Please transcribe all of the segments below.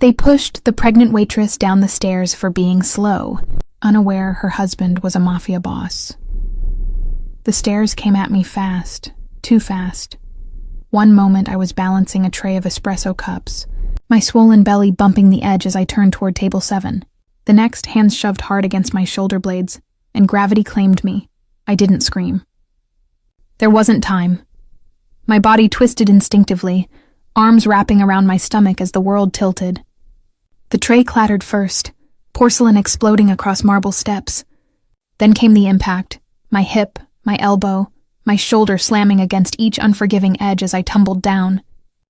They pushed the pregnant waitress down the stairs for being slow, unaware her husband was a mafia boss. The stairs came at me fast, too fast. One moment I was balancing a tray of espresso cups, my swollen belly bumping the edge as I turned toward table 7. The next, hands shoved hard against my shoulder blades, and gravity claimed me. I didn't scream. There wasn't time. My body twisted instinctively, arms wrapping around my stomach as the world tilted. The tray clattered first, porcelain exploding across marble steps. Then came the impact, my hip, my elbow, my shoulder slamming against each unforgiving edge as I tumbled down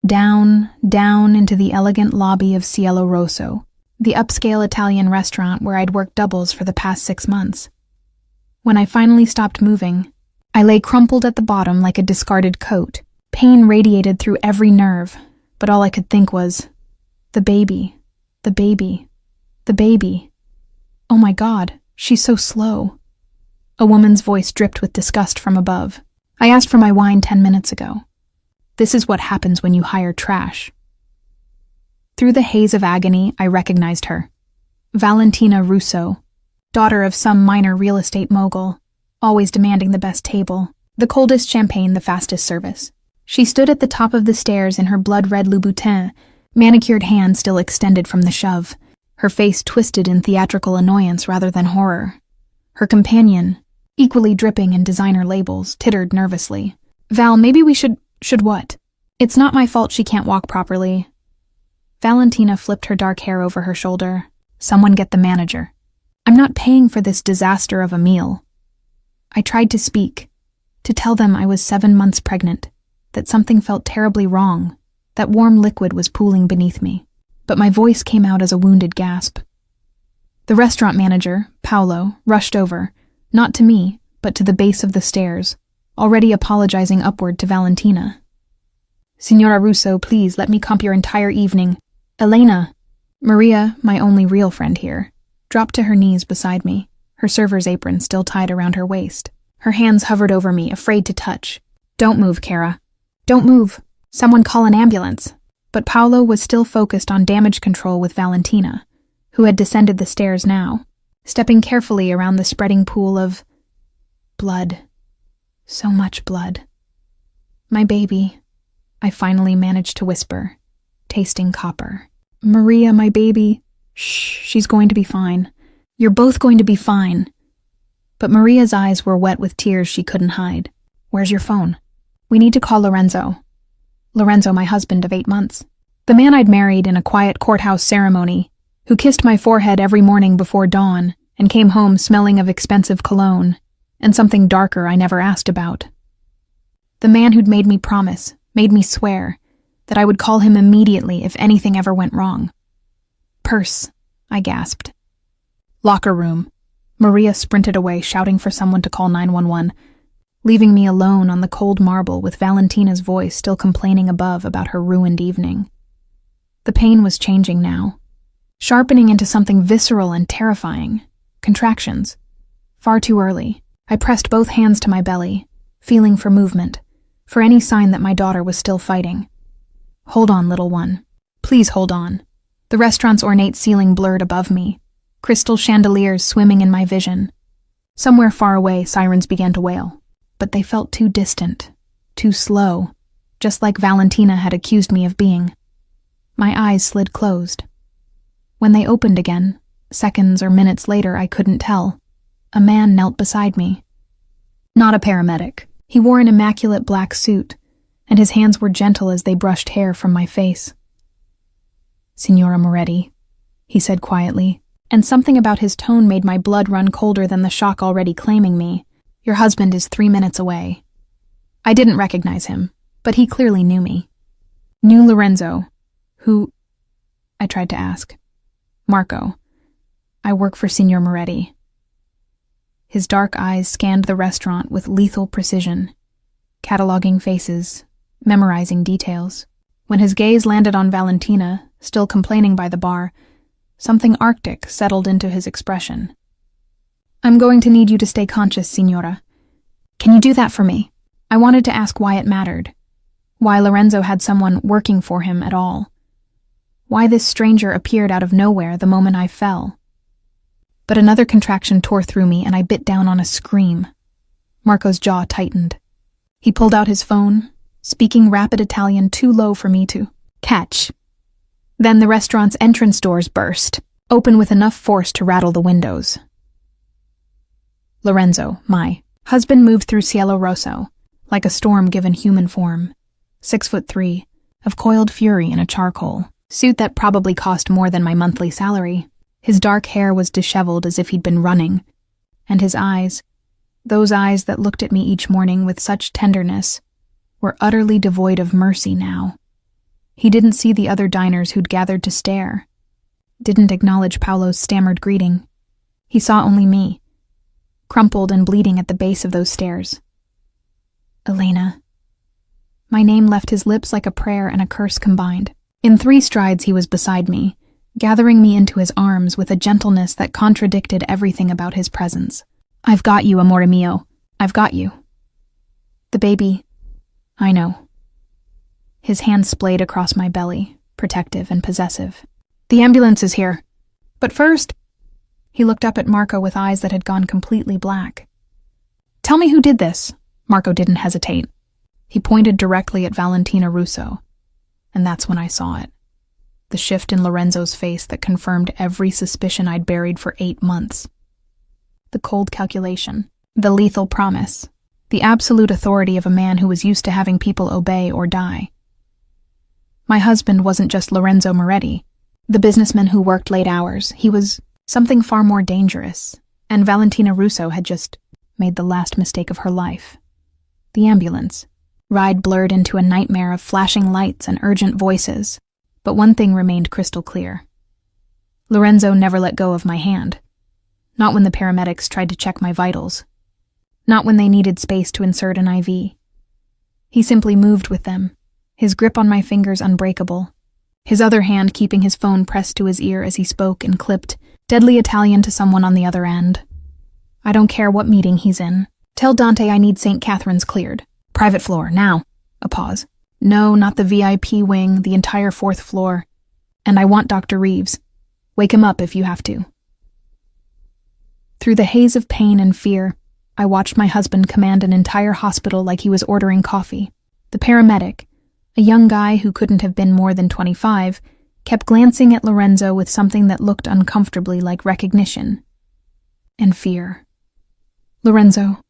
into the elegant lobby of Cielo Rosso, the upscale Italian restaurant where I'd worked doubles for the past 6 months. When I finally stopped moving, I lay crumpled at the bottom like a discarded coat. Pain radiated through every nerve, but all I could think was, the baby, the baby, the baby. Oh my God, she's so slow. A woman's voice dripped with disgust from above. I asked for my wine 10 minutes ago. This is what happens when you hire trash. Through the haze of agony, I recognized her. Valentina Russo, daughter of some minor real estate mogul, always demanding the best table, the coldest champagne, the fastest service. She stood at the top of the stairs in her blood-red Louboutin, manicured hand still extended from the shove, her face twisted in theatrical annoyance rather than horror. Her companion, equally dripping in designer labels, tittered nervously. Val, maybe we should what? It's not my fault she can't walk properly. Valentina flipped her dark hair over her shoulder. Someone get the manager. I'm not paying for this disaster of a meal. I tried to speak, to tell them I was 7 months pregnant, that something felt terribly wrong, that warm liquid was pooling beneath me, but my voice came out as a wounded gasp. The restaurant manager, Paolo, rushed over, not to me, but to the base of the stairs, already apologizing upward to Valentina. Signora Russo, please let me comp your entire evening. Elena, Maria, my only real friend here, dropped to her knees beside me, her server's apron still tied around her waist. Her hands hovered over me, afraid to touch. Don't move, Cara. Don't move. Someone call an ambulance. But Paolo was still focused on damage control with Valentina, who had descended the stairs now, stepping carefully around the spreading pool of blood. So much blood. My baby, I finally managed to whisper, tasting copper. Maria, my baby. Shh, she's going to be fine. You're both going to be fine. But Maria's eyes were wet with tears she couldn't hide. Where's your phone? We need to call Lorenzo. Lorenzo, my husband of 8 months. The man I'd married in a quiet courthouse ceremony, who kissed my forehead every morning before dawn and came home smelling of expensive cologne and something darker I never asked about. The man who'd made me promise, made me swear, that I would call him immediately if anything ever went wrong. Purse, I gasped. Locker room. Maria sprinted away, shouting for someone to call 911, leaving me alone on the cold marble with Valentina's voice still complaining above about her ruined evening. The pain was changing now, sharpening into something visceral and terrifying. Contractions. Far too early. I pressed both hands to my belly, feeling for movement, for any sign that my daughter was still fighting. Hold on, little one. Please hold on. The restaurant's ornate ceiling blurred above me, crystal chandeliers swimming in my vision. Somewhere far away, sirens began to wail, but they felt too distant, too slow, just like Valentina had accused me of being. My eyes slid closed. When they opened again, seconds or minutes later, I couldn't tell. A man knelt beside me. Not a paramedic. He wore an immaculate black suit, and his hands were gentle as they brushed hair from my face. Signora Moretti, he said quietly, and something about his tone made my blood run colder than the shock already claiming me. Your husband is 3 minutes away. I didn't recognize him, but he clearly knew me. Knew Lorenzo. Who? I tried to ask. Marco. I work for Signor Moretti. His dark eyes scanned the restaurant with lethal precision, cataloging faces, memorizing details. When his gaze landed on Valentina, still complaining by the bar, something arctic settled into his expression. I'm going to need you to stay conscious, Signora. Can you do that for me? I wanted to ask why it mattered. Why Lorenzo had someone working for him at all. Why this stranger appeared out of nowhere the moment I fell. But another contraction tore through me and I bit down on a scream. Marco's jaw tightened. He pulled out his phone, speaking rapid Italian too low for me to catch. Then the restaurant's entrance doors burst, open with enough force to rattle the windows. Lorenzo, my husband, moved through Cielo Rosso, like a storm given human form. 6'3", of coiled fury in a charcoal suit that probably cost more than my monthly salary. His dark hair was disheveled as if he'd been running, and his eyes, those eyes that looked at me each morning with such tenderness, were utterly devoid of mercy now. He didn't see the other diners who'd gathered to stare, didn't acknowledge Paolo's stammered greeting. He saw only me, crumpled and bleeding at the base of those stairs. Elena. My name left his lips like a prayer and a curse combined. In 3 strides he was beside me, gathering me into his arms with a gentleness that contradicted everything about his presence. I've got you, amore mio. I've got you. The baby. I know. His hand splayed across my belly, protective and possessive. The ambulance is here. But first... He looked up at Marco with eyes that had gone completely black. Tell me who did this. Marco didn't hesitate. He pointed directly at Valentina Russo. And that's when I saw it. The shift in Lorenzo's face that confirmed every suspicion I'd buried for 8 months. The cold calculation, the lethal promise, the absolute authority of a man who was used to having people obey or die. My husband wasn't just Lorenzo Moretti, the businessman who worked late hours. He was something far more dangerous, and Valentina Russo had just made the last mistake of her life. The ambulance. Ride blurred into a nightmare of flashing lights and urgent voices, but one thing remained crystal clear. Lorenzo never let go of my hand. Not when the paramedics tried to check my vitals. Not when they needed space to insert an IV. He simply moved with them, his grip on my fingers unbreakable, his other hand keeping his phone pressed to his ear as he spoke and clipped deadly Italian to someone on the other end. I don't care what meeting he's in. Tell Dante I need St. Catherine's cleared. Private floor, now. A pause. No, not the VIP wing, the entire 4th floor. And I want Dr. Reeves. Wake him up if you have to. Through the haze of pain and fear, I watched my husband command an entire hospital like he was ordering coffee. The paramedic, a young guy who couldn't have been more than 25, kept glancing at Lorenzo with something that looked uncomfortably like recognition. And fear. Lorenzo,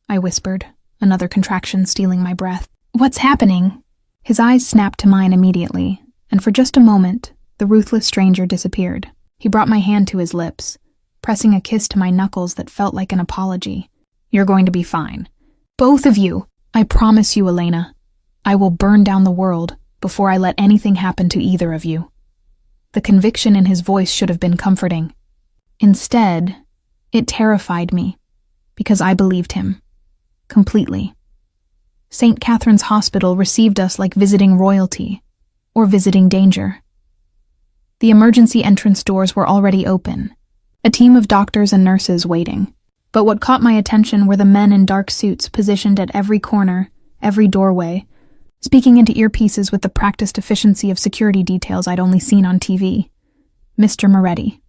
I whispered, another contraction stealing my breath. What's happening? His eyes snapped to mine immediately, and for just a moment, the ruthless stranger disappeared. He brought my hand to his lips, pressing a kiss to my knuckles that felt like an apology. You're going to be fine. Both of you. I promise you, Elena. I will burn down the world before I let anything happen to either of you. The conviction in his voice should have been comforting. Instead, it terrified me, because I believed him. Completely. St. Catherine's Hospital received us like visiting royalty, or visiting danger. The emergency entrance doors were already open, a team of doctors and nurses waiting. But what caught my attention were the men in dark suits positioned at every corner, every doorway, speaking into earpieces with the practiced efficiency of security details I'd only seen on TV. Mr. Moretti.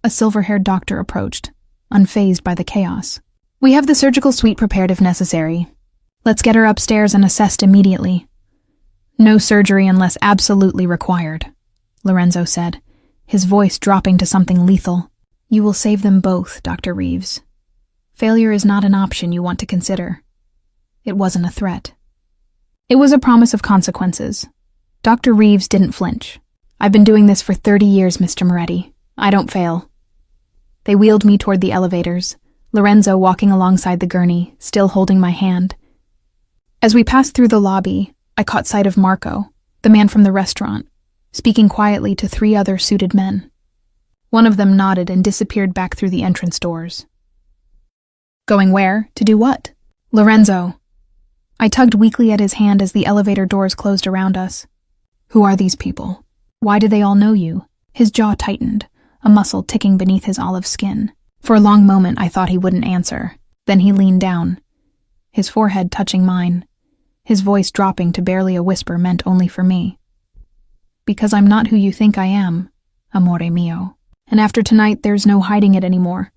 A silver-haired doctor approached, unfazed by the chaos. We have the surgical suite prepared if necessary. Let's get her upstairs and assessed immediately. No surgery unless absolutely required, Lorenzo said, his voice dropping to something lethal. You will save them both, Dr. Reeves. Failure is not an option you want to consider. It wasn't a threat. It was a promise of consequences. Dr. Reeves didn't flinch. I've been doing this for 30 years, Mr. Moretti. I don't fail. They wheeled me toward the elevators, Lorenzo walking alongside the gurney, still holding my hand. As we passed through the lobby, I caught sight of Marco, the man from the restaurant, speaking quietly to 3 other suited men. One of them nodded and disappeared back through the entrance doors. Going where? To do what? Lorenzo. I tugged weakly at his hand as the elevator doors closed around us. Who are these people? Why do they all know you? His jaw tightened, a muscle ticking beneath his olive skin. For a long moment I thought he wouldn't answer. Then he leaned down, his forehead touching mine, his voice dropping to barely a whisper meant only for me. Because I'm not who you think I am, amore mio. And after tonight, there's no hiding it anymore.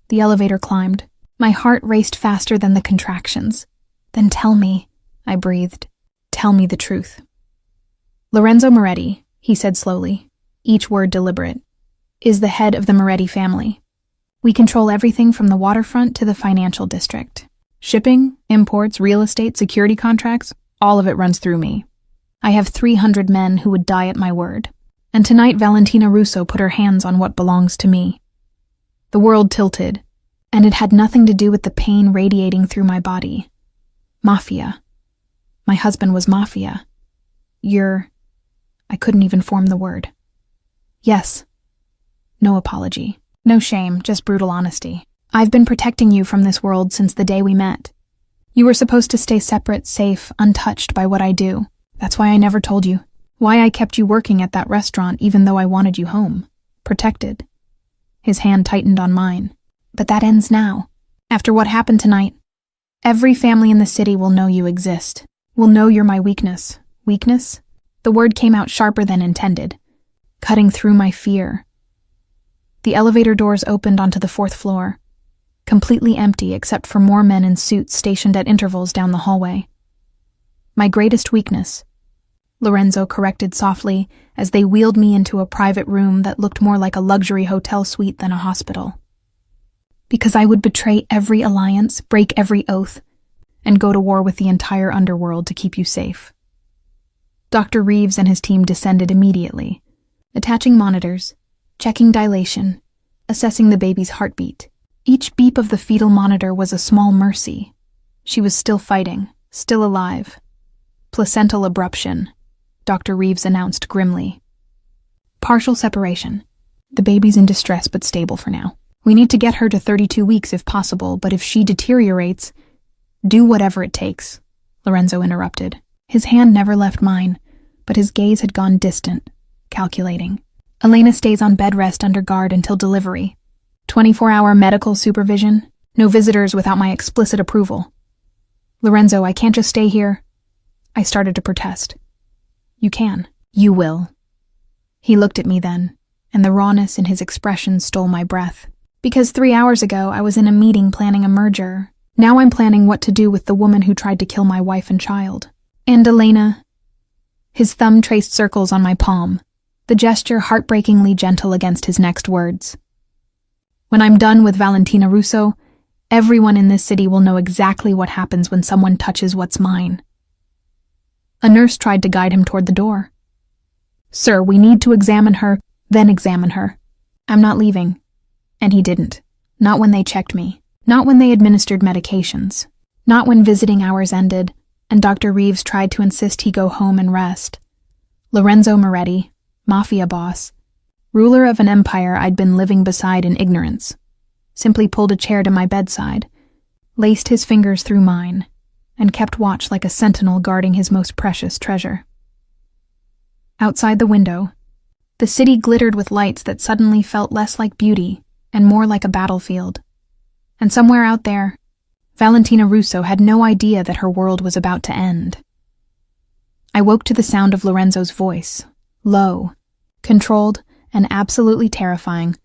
The elevator climbed. My heart raced faster than the contractions. Then tell me, I breathed. Tell me the truth. Lorenzo Moretti, he said slowly, each word deliberate, is the head of the Moretti family. We control everything from the waterfront to the financial district. Shipping, imports, real estate, security contracts, all of it runs through me. I have 300 men who would die at my word. And tonight Valentina Russo put her hands on what belongs to me. The world tilted, and it had nothing to do with the pain radiating through my body. Mafia. My husband was mafia. I couldn't even form the word. Yes. No apology. No shame, just brutal honesty. I've been protecting you from this world since the day we met. You were supposed to stay separate, safe, untouched by what I do. That's why I never told you. Why I kept you working at that restaurant even though I wanted you home. Protected. His hand tightened on mine. But that ends now. After what happened tonight, every family in the city will know you exist. Will know you're my weakness. Weakness? The word came out sharper than intended, cutting through my fear. The elevator doors opened onto the 4th floor, completely empty except for more men in suits stationed at intervals down the hallway. My greatest weakness, Lorenzo corrected softly as they wheeled me into a private room that looked more like a luxury hotel suite than a hospital. Because I would betray every alliance, break every oath, and go to war with the entire underworld to keep you safe. Dr. Reeves and his team descended immediately, attaching monitors, checking dilation, assessing the baby's heartbeat. Each beep of the fetal monitor was a small mercy. She was still fighting, still alive. Placental abruption, Dr. Reeves announced grimly. Partial separation. The baby's in distress but stable for now. We need to get her to 32 weeks if possible, but if she deteriorates, do whatever it takes, Lorenzo interrupted. His hand never left mine, but his gaze had gone distant, calculating. Elena stays on bed rest under guard until delivery. 24-hour medical supervision, no visitors without my explicit approval. Lorenzo, I can't just stay here. I started to protest. You can. You will. He looked at me then, and the rawness in his expression stole my breath. Because 3 hours ago I was in a meeting planning a merger. Now I'm planning what to do with the woman who tried to kill my wife and child. And Elena. His thumb traced circles on my palm, the gesture heartbreakingly gentle against his next words. When I'm done with Valentina Russo, everyone in this city will know exactly what happens when someone touches what's mine. A nurse tried to guide him toward the door. Sir, we need to examine her, then examine her. I'm not leaving. And he didn't. Not when they checked me. Not when they administered medications. Not when visiting hours ended, and Dr. Reeves tried to insist he go home and rest. Lorenzo Moretti, mafia boss, ruler of an empire I'd been living beside in ignorance, simply pulled a chair to my bedside, laced his fingers through mine, and kept watch like a sentinel guarding his most precious treasure. Outside the window, the city glittered with lights that suddenly felt less like beauty and more like a battlefield. And somewhere out there, Valentina Russo had no idea that her world was about to end. I woke to the sound of Lorenzo's voice, low, controlled, and absolutely terrifying.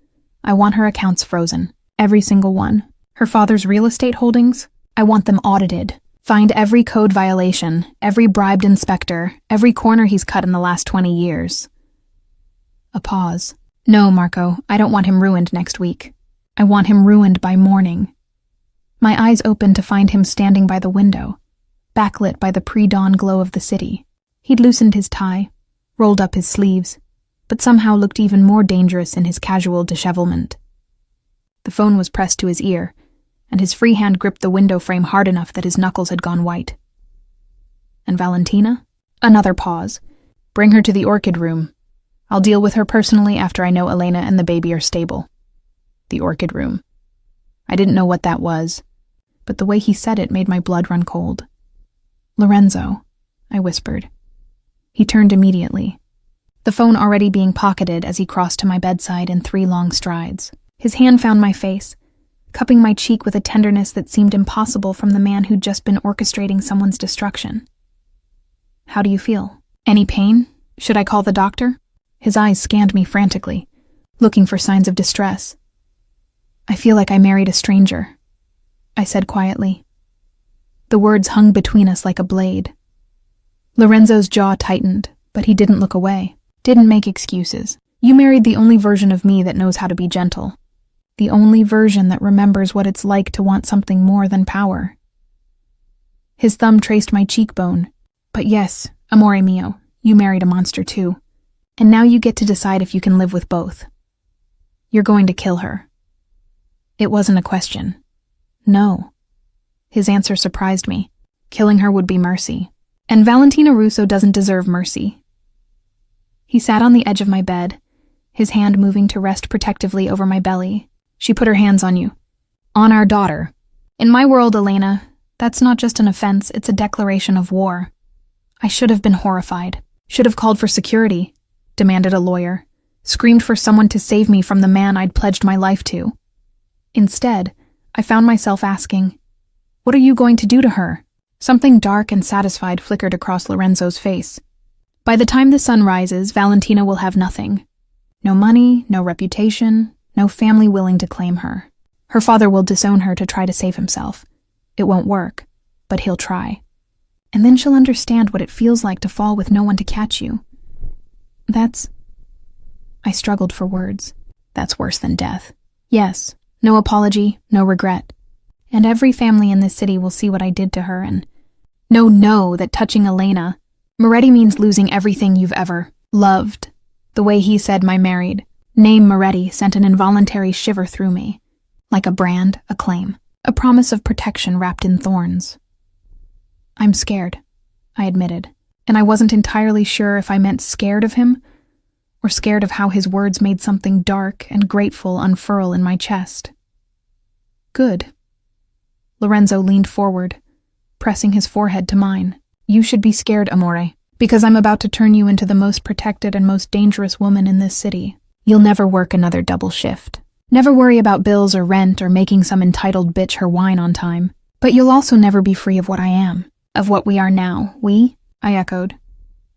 I want her accounts frozen, every single one. Her father's real estate holdings, I want them audited. Find every code violation, every bribed inspector, every corner he's cut in the last 20 years. A pause. No, Marco, I don't want him ruined next week. I want him ruined by morning. My eyes opened to find him standing by the window, backlit by the pre-dawn glow of the city. He'd loosened his tie, rolled up his sleeves, but somehow looked even more dangerous in his casual dishevelment. The phone was pressed to his ear, and his free hand gripped the window frame hard enough that his knuckles had gone white. And Valentina? Another pause. Bring her to the orchid room. I'll deal with her personally after I know Elena and the baby are stable. The orchid room. I didn't know what that was, but the way he said it made my blood run cold. Lorenzo, I whispered. He turned immediately, the phone already being pocketed as he crossed to my bedside in 3 long strides. His hand found my face, cupping my cheek with a tenderness that seemed impossible from the man who'd just been orchestrating someone's destruction. How do you feel? Any pain? Should I call the doctor? His eyes scanned me frantically, looking for signs of distress. I feel like I married a stranger, I said quietly. The words hung between us like a blade. Lorenzo's jaw tightened, but he didn't look away, didn't make excuses. You married the only version of me that knows how to be gentle. The only version that remembers what it's like to want something more than power. His thumb traced my cheekbone. But yes, amore mio, you married a monster too. And now you get to decide if you can live with both. You're going to kill her. It wasn't a question. No. His answer surprised me. Killing her would be mercy. And Valentina Russo doesn't deserve mercy. He sat on the edge of my bed, his hand moving to rest protectively over my belly. She put her hands on you. On our daughter. In my world, Elena, that's not just an offense, it's a declaration of war. I should have been horrified. Should have called for security. Demanded a lawyer. Screamed for someone to save me from the man I'd pledged my life to. Instead, I found myself asking, what are you going to do to her? Something dark and satisfied flickered across Lorenzo's face. By the time the sun rises, Valentina will have nothing. No money, no reputation, no family willing to claim her. Her father will disown her to try to save himself. It won't work, but he'll try. And then she'll understand what it feels like to fall with no one to catch you. I struggled for words. That's worse than death. Yes, no apology, no regret. And every family in this city will see what I did to her and know that touching Elena, Moretti means losing everything you've ever loved. The way he said my married name Moretti sent an involuntary shiver through me, like a brand, a claim, a promise of protection wrapped in thorns. I'm scared, I admitted, and I wasn't entirely sure if I meant scared of him or scared of how his words made something dark and grateful unfurl in my chest. Good. Lorenzo leaned forward, pressing his forehead to mine. You should be scared, amore, because I'm about to turn you into the most protected and most dangerous woman in this city. You'll never work another double shift. Never worry about bills or rent or making some entitled bitch her wine on time. But you'll also never be free of what I am, of what we are now. We? I echoed.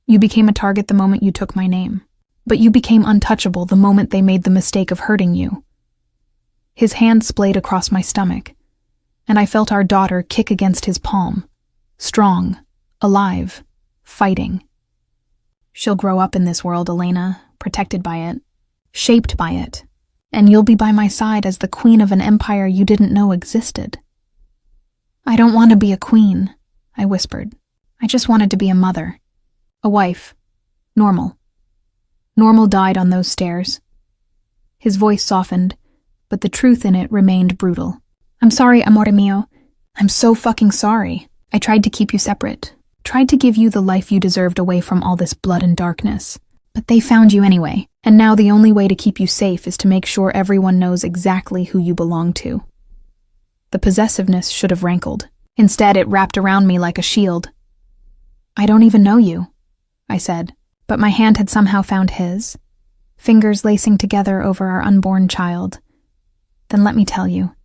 You became a target the moment you took my name. But you became untouchable the moment they made the mistake of hurting you. His hand splayed across my stomach, and I felt our daughter kick against his palm. Strong, alive, fighting. She'll grow up in this world, Elena, protected by it, shaped by it, and you'll be by my side as the queen of an empire you didn't know existed. I don't want to be a queen, I whispered. I just wanted to be a mother, a wife, normal. Normal died on those stairs. His voice softened, but the truth in it remained brutal. I'm sorry, amore mio. I'm so fucking sorry. I tried to keep you separate. Tried to give you the life you deserved away from all this blood and darkness. But they found you anyway, and now the only way to keep you safe is to make sure everyone knows exactly who you belong to. The possessiveness should have rankled. Instead, it wrapped around me like a shield. I don't even know you, I said, but my hand had somehow found his, fingers lacing together over our unborn child. Then let me tell you.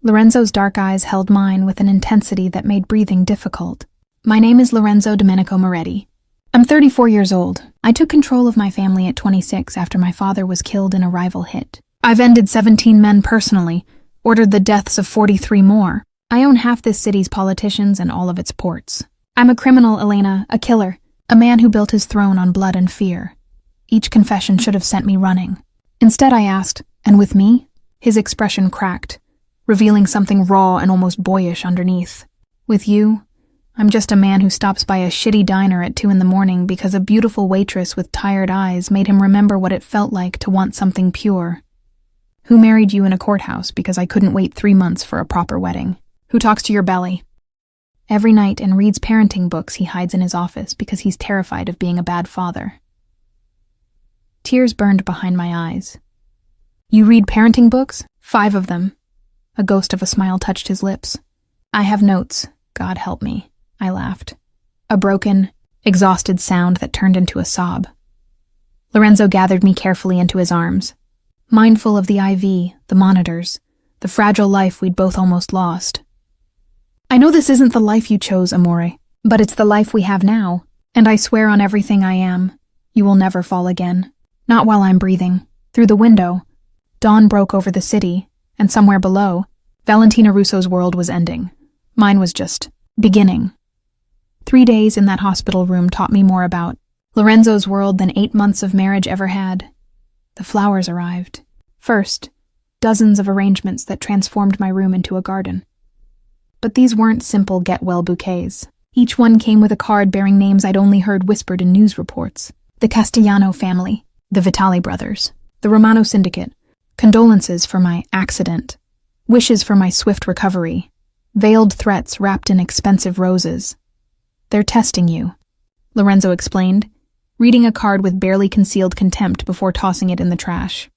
Lorenzo's dark eyes held mine with an intensity that made breathing difficult. My name is Lorenzo Domenico Moretti. I'm 34 years old. I took control of my family at 26 after my father was killed in a rival hit. I've ended 17 men personally, ordered the deaths of 43 more. I own half this city's politicians and all of its ports. I'm a criminal, Elena, a killer, a man who built his throne on blood and fear. Each confession should have sent me running. Instead, I asked, and with me? His expression cracked, revealing something raw and almost boyish underneath. With you, I'm just a man who stops by a shitty diner at 2 a.m. because a beautiful waitress with tired eyes made him remember what it felt like to want something pure. Who married you in a courthouse because I couldn't wait 3 months for a proper wedding? Who talks to your belly every night and reads parenting books he hides in his office because he's terrified of being a bad father? Tears burned behind my eyes. You read parenting books? 5 of them. A ghost of a smile touched his lips. I have notes, God help me, I laughed. A broken, exhausted sound that turned into a sob. Lorenzo gathered me carefully into his arms, mindful of the IV, the monitors, the fragile life we'd both almost lost. I know this isn't the life you chose, amore, but it's the life we have now. And I swear on everything I am, you will never fall again. Not while I'm breathing. Through the window, dawn broke over the city, and somewhere below, Valentina Russo's world was ending. Mine was just beginning. 3 days in that hospital room taught me more about Lorenzo's world than 8 months of marriage ever had. The flowers arrived. First, dozens of arrangements that transformed my room into a garden. But these weren't simple get-well bouquets. Each one came with a card bearing names I'd only heard whispered in news reports. The Castellano family, the Vitali brothers, the Romano syndicate, condolences for my accident, wishes for my swift recovery, veiled threats wrapped in expensive roses. They're testing you, Lorenzo explained, reading a card with barely concealed contempt before tossing it in the trash.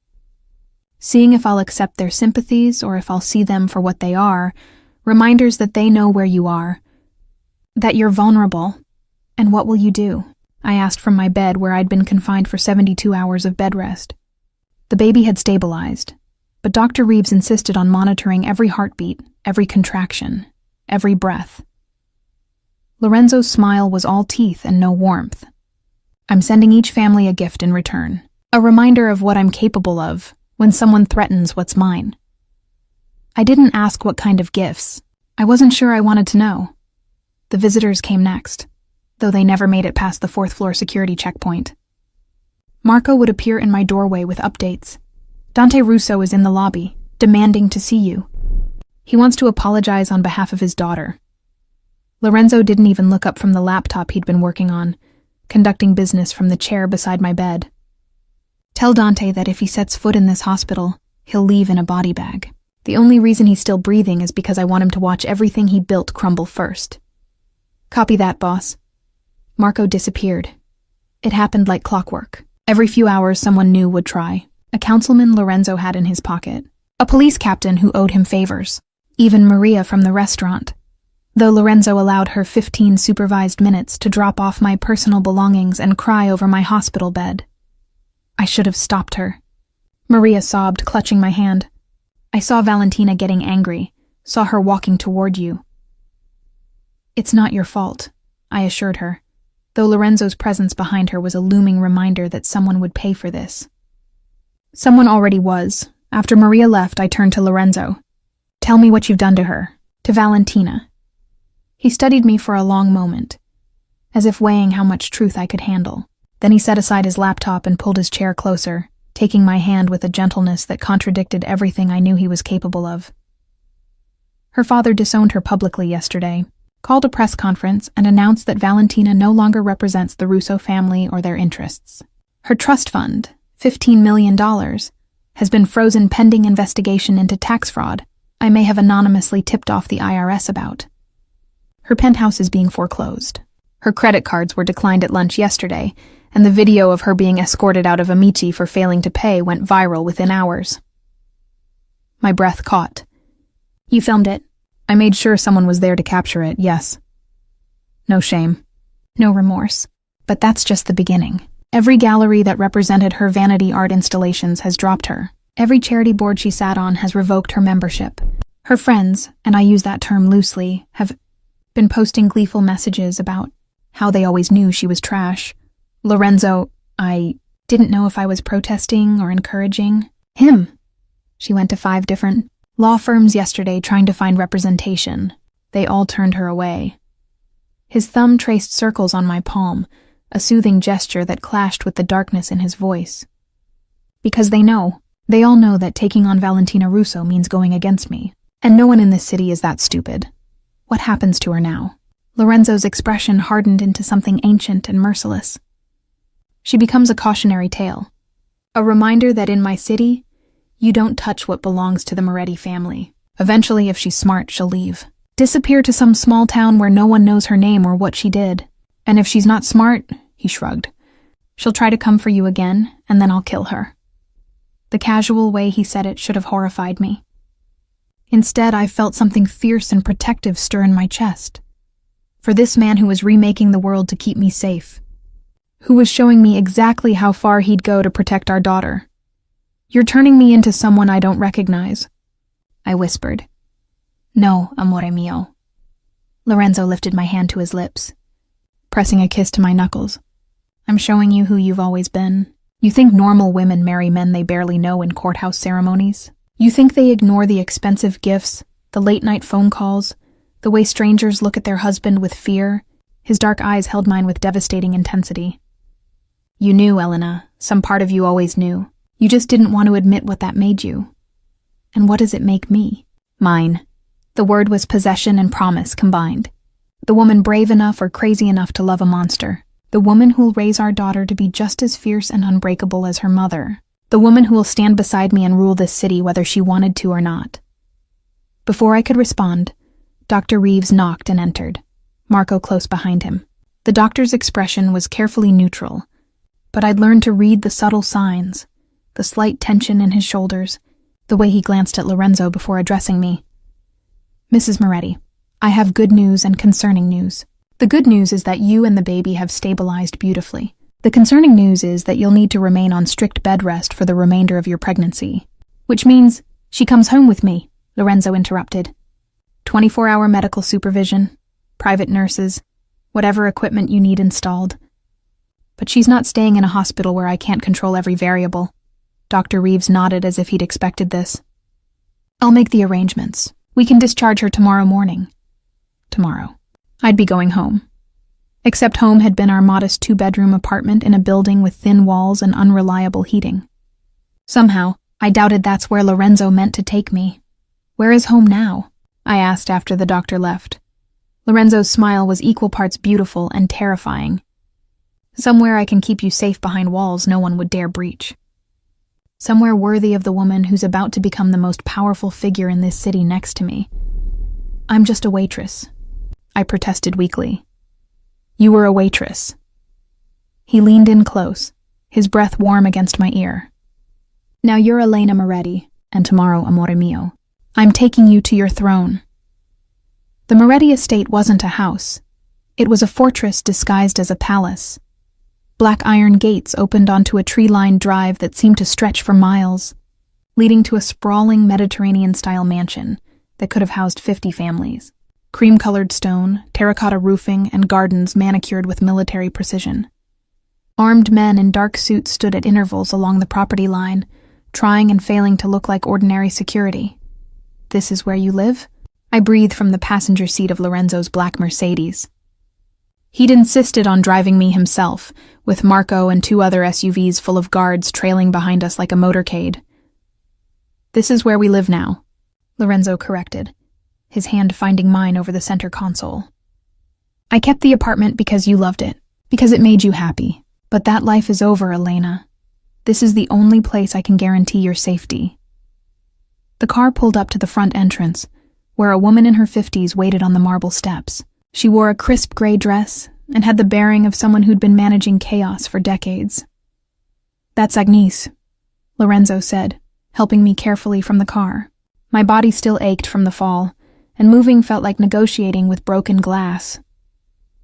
Seeing if I'll accept their sympathies or if I'll see them for what they are, reminders that they know where you are, that you're vulnerable. And what will you do? I asked from my bed where I'd been confined for 72 hours of bed rest. The baby had stabilized, but Dr. Reeves insisted on monitoring every heartbeat, every contraction, every breath. Lorenzo's smile was all teeth and no warmth. I'm sending each family a gift in return, a reminder of what I'm capable of when someone threatens what's mine. I didn't ask what kind of gifts. I wasn't sure I wanted to know. The visitors came next, though they never made it past the 4th floor security checkpoint. Marco would appear in my doorway with updates. Dante Russo is in the lobby, demanding to see you. He wants to apologize on behalf of his daughter. Lorenzo didn't even look up from the laptop he'd been working on, conducting business from the chair beside my bed. Tell Dante that if he sets foot in this hospital, he'll leave in a body bag. The only reason he's still breathing is because I want him to watch everything he built crumble first. Copy that, boss. Marco disappeared. It happened like clockwork. Every few hours someone new would try. A councilman Lorenzo had in his pocket. A police captain who owed him favors. Even Maria from the restaurant. Though Lorenzo allowed her 15 supervised minutes to drop off my personal belongings and cry over my hospital bed. I should have stopped her. Maria sobbed, clutching my hand. I saw Valentina getting angry, saw her walking toward you. It's not your fault, I assured her, though Lorenzo's presence behind her was a looming reminder that someone would pay for this. Someone already was. After Maria left, I turned to Lorenzo. Tell me what you've done to her, to Valentina. He studied me for a long moment, as if weighing how much truth I could handle. Then he set aside his laptop and pulled his chair closer, taking my hand with a gentleness that contradicted everything I knew he was capable of. Her father disowned her publicly yesterday, called a press conference, and announced that Valentina no longer represents the Russo family or their interests. Her trust fund, $15 million, has been frozen pending investigation into tax fraud I may have anonymously tipped off the IRS about. Her penthouse is being foreclosed. Her credit cards were declined at lunch yesterday, and the video of her being escorted out of Amici for failing to pay went viral within hours. My breath caught. You filmed it? I made sure someone was there to capture it, yes. No shame. No remorse. But that's just the beginning. Every gallery that represented her vanity art installations has dropped her. Every charity board she sat on has revoked her membership. Her friends, and I use that term loosely, have been posting gleeful messages about how they always knew she was trash. Lorenzo, I didn't know if I was protesting or encouraging him. She went to 5 different law firms yesterday trying to find representation. They all turned her away. His thumb traced circles on my palm, a soothing gesture that clashed with the darkness in his voice. Because they all know that taking on Valentina Russo means going against me. And no one in this city is that stupid. What happens to her now? Lorenzo's expression hardened into something ancient and merciless. She becomes a cautionary tale. A reminder that in my city, you don't touch what belongs to the Moretti family. Eventually, if she's smart, she'll leave. Disappear to some small town where no one knows her name or what she did. And if she's not smart, he shrugged, she'll try to come for you again, and then I'll kill her. The casual way he said it should have horrified me. Instead, I felt something fierce and protective stir in my chest. For this man who was remaking the world to keep me safe. Who was showing me exactly how far he'd go to protect our daughter. You're turning me into someone I don't recognize. I whispered. No, amore mio. Lorenzo lifted my hand to his lips. pressing a kiss to my knuckles. I'm showing you who you've always been. You think normal women marry men they barely know in courthouse ceremonies? You think they ignore the expensive gifts, the late-night phone calls, the way strangers look at their husband with fear? His dark eyes held mine with devastating intensity. You knew, Elena. Some part of you always knew. You just didn't want to admit what that made you. And what does it make me? Mine. The word was possession and promise combined. The woman brave enough or crazy enough to love a monster. The woman who'll raise our daughter to be just as fierce and unbreakable as her mother. The woman who will stand beside me and rule this city whether she wanted to or not. Before I could respond, Dr. Reeves knocked and entered, Marco close behind him. The doctor's expression was carefully neutral, but I'd learned to read the subtle signs, the slight tension in his shoulders, the way he glanced at Lorenzo before addressing me. Mrs. Moretti, I have good news and concerning news. The good news is that you and the baby have stabilized beautifully. The concerning news is that you'll need to remain on strict bed rest for the remainder of your pregnancy. Which means she comes home with me, Lorenzo interrupted. 24-hour medical supervision, private nurses, whatever equipment you need installed. But she's not staying in a hospital where I can't control every variable. Dr. Reeves nodded as if he'd expected this. I'll make the arrangements. We can discharge her tomorrow morning. Tomorrow. I'd be going home. Except home had been our modest 2-bedroom apartment in a building with thin walls and unreliable heating. Somehow, I doubted that's where Lorenzo meant to take me. Where is home now? I asked after the doctor left. Lorenzo's smile was equal parts beautiful and terrifying. Somewhere I can keep you safe behind walls no one would dare breach. Somewhere worthy of the woman who's about to become the most powerful figure in this city next to me. I'm just a waitress, I protested weakly. You were a waitress. He leaned in close, his breath warm against my ear. Now you're Elena Moretti, and tomorrow, amore mio, I'm taking you to your throne. The Moretti estate wasn't a house. It was a fortress disguised as a palace. Black iron gates opened onto a tree-lined drive that seemed to stretch for miles, leading to a sprawling Mediterranean-style mansion that could have housed 50 families. Cream-colored stone, terracotta roofing, and gardens manicured with military precision. Armed men in dark suits stood at intervals along the property line, trying and failing to look like ordinary security. This is where you live? I breathed from the passenger seat of Lorenzo's black Mercedes. He'd insisted on driving me himself, with Marco and 2 other SUVs full of guards trailing behind us like a motorcade. This is where we live now, Lorenzo corrected, his hand finding mine over the center console. I kept the apartment because you loved it, because it made you happy. But that life is over, Elena. This is the only place I can guarantee your safety. The car pulled up to the front entrance, where a woman in her 50s waited on the marble steps. She wore a crisp gray dress and had the bearing of someone who'd been managing chaos for decades. That's Agnes, Lorenzo said, helping me carefully from the car. My body still ached from the fall, and moving felt like negotiating with broken glass.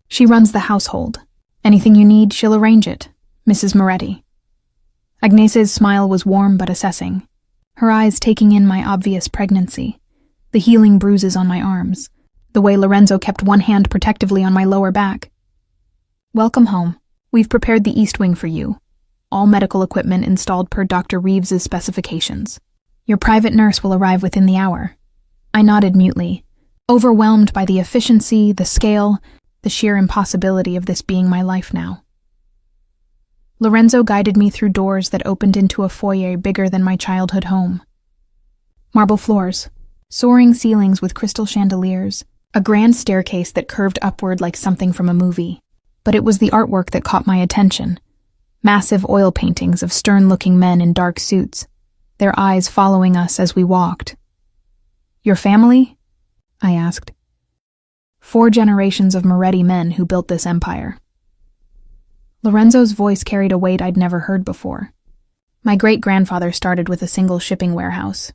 She runs the household. Anything you need, she'll arrange it, Mrs. Moretti. Agnes's smile was warm but assessing, her eyes taking in my obvious pregnancy, the healing bruises on my arms, the way Lorenzo kept one hand protectively on my lower back. Welcome home. We've prepared the East Wing for you. All medical equipment installed per Dr. Reeves's specifications. Your private nurse will arrive within the hour. I nodded mutely, overwhelmed by the efficiency, the scale, the sheer impossibility of this being my life now. Lorenzo guided me through doors that opened into a foyer bigger than my childhood home. Marble floors, soaring ceilings with crystal chandeliers, a grand staircase that curved upward like something from a movie. But it was the artwork that caught my attention. Massive oil paintings of stern-looking men in dark suits, their eyes following us as we walked. Your family? I asked. 4 generations of Moretti men who built this empire. Lorenzo's voice carried a weight I'd never heard before. My great-grandfather started with a single shipping warehouse.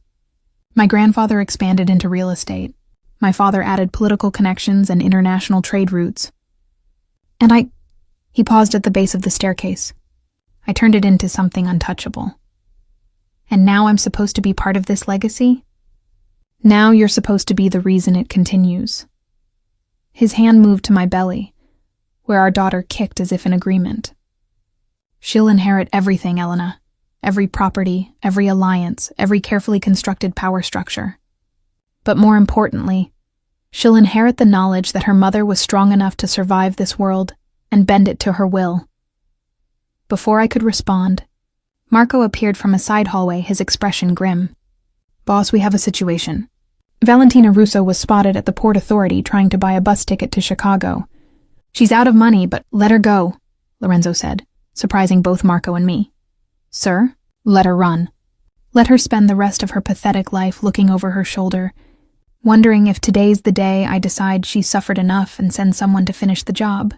My grandfather expanded into real estate. My father added political connections and international trade routes. And he paused at the base of the staircase. I turned it into something untouchable. And now I'm supposed to be part of this legacy? Now you're supposed to be the reason it continues. His hand moved to my belly, where our daughter kicked as if in agreement. She'll inherit everything, Elena. Every property, every alliance, every carefully constructed power structure. But more importantly, she'll inherit the knowledge that her mother was strong enough to survive this world and bend it to her will. Before I could respond, Marco appeared from a side hallway, his expression grim. "Boss, we have a situation. Valentina Russo was spotted at the Port Authority trying to buy a bus ticket to Chicago. She's out of money, but let her go," Lorenzo said, surprising both Marco and me. "Sir, let her run. Let her spend the rest of her pathetic life looking over her shoulder, wondering if today's the day I decide she's suffered enough and send someone to finish the job."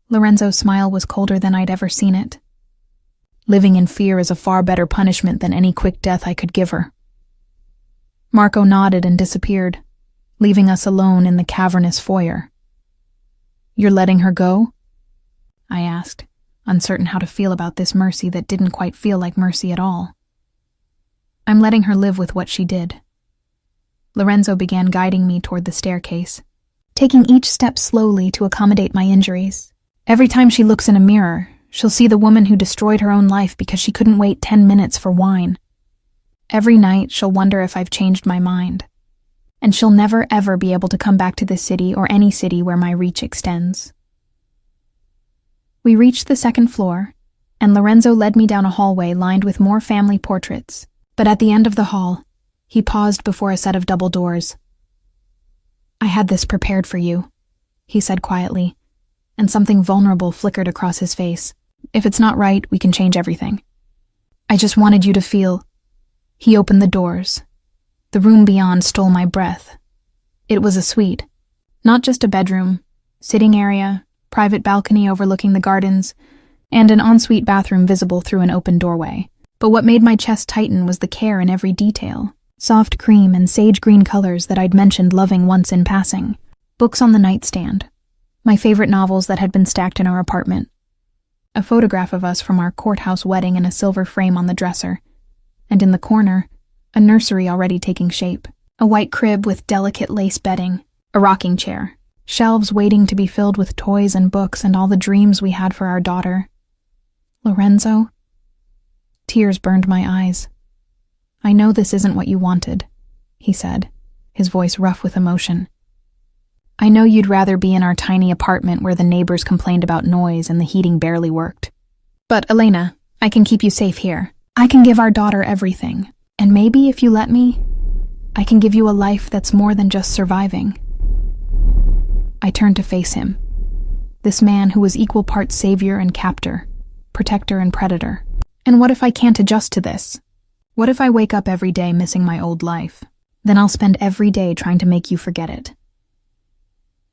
Lorenzo's smile was colder than I'd ever seen it. "Living in fear is a far better punishment than any quick death I could give her." Marco nodded and disappeared, leaving us alone in the cavernous foyer. "You're letting her go?" I asked, uncertain how to feel about this mercy that didn't quite feel like mercy at all. "I'm letting her live with what she did." Lorenzo began guiding me toward the staircase, taking each step slowly to accommodate my injuries. "Every time she looks in a mirror, she'll see the woman who destroyed her own life because she couldn't wait 10 minutes for wine. Every night she'll wonder if I've changed my mind. And she'll never ever be able to come back to this city or any city where my reach extends." We reached the second floor, and Lorenzo led me down a hallway lined with more family portraits. But at the end of the hall, he paused before a set of double doors. "I had this prepared for you," he said quietly, and something vulnerable flickered across his face. "If it's not right, we can change everything. I just wanted you to feel—" He opened the doors. The room beyond stole my breath. It was a suite, not just a bedroom, sitting area, private balcony overlooking the gardens, and an ensuite bathroom visible through an open doorway. But what made my chest tighten was the care in every detail. Soft cream and sage green colors that I'd mentioned loving once in passing. Books on the nightstand. My favorite novels that had been stacked in our apartment. A photograph of us from our courthouse wedding in a silver frame on the dresser. And in the corner, a nursery already taking shape. A white crib with delicate lace bedding. A rocking chair. Shelves waiting to be filled with toys and books and all the dreams we had for our daughter. Lorenzo? Tears burned my eyes. "I know this isn't what you wanted," he said, his voice rough with emotion. "I know you'd rather be in our tiny apartment where the neighbors complained about noise and the heating barely worked. But, Elena, I can keep you safe here. I can give our daughter everything. And maybe, if you let me, I can give you a life that's more than just surviving." I turned to face him. This man who was equal parts savior and captor, protector and predator. "And what if I can't adjust to this? What if I wake up every day missing my old life? Then I'll spend every day trying to make you forget it."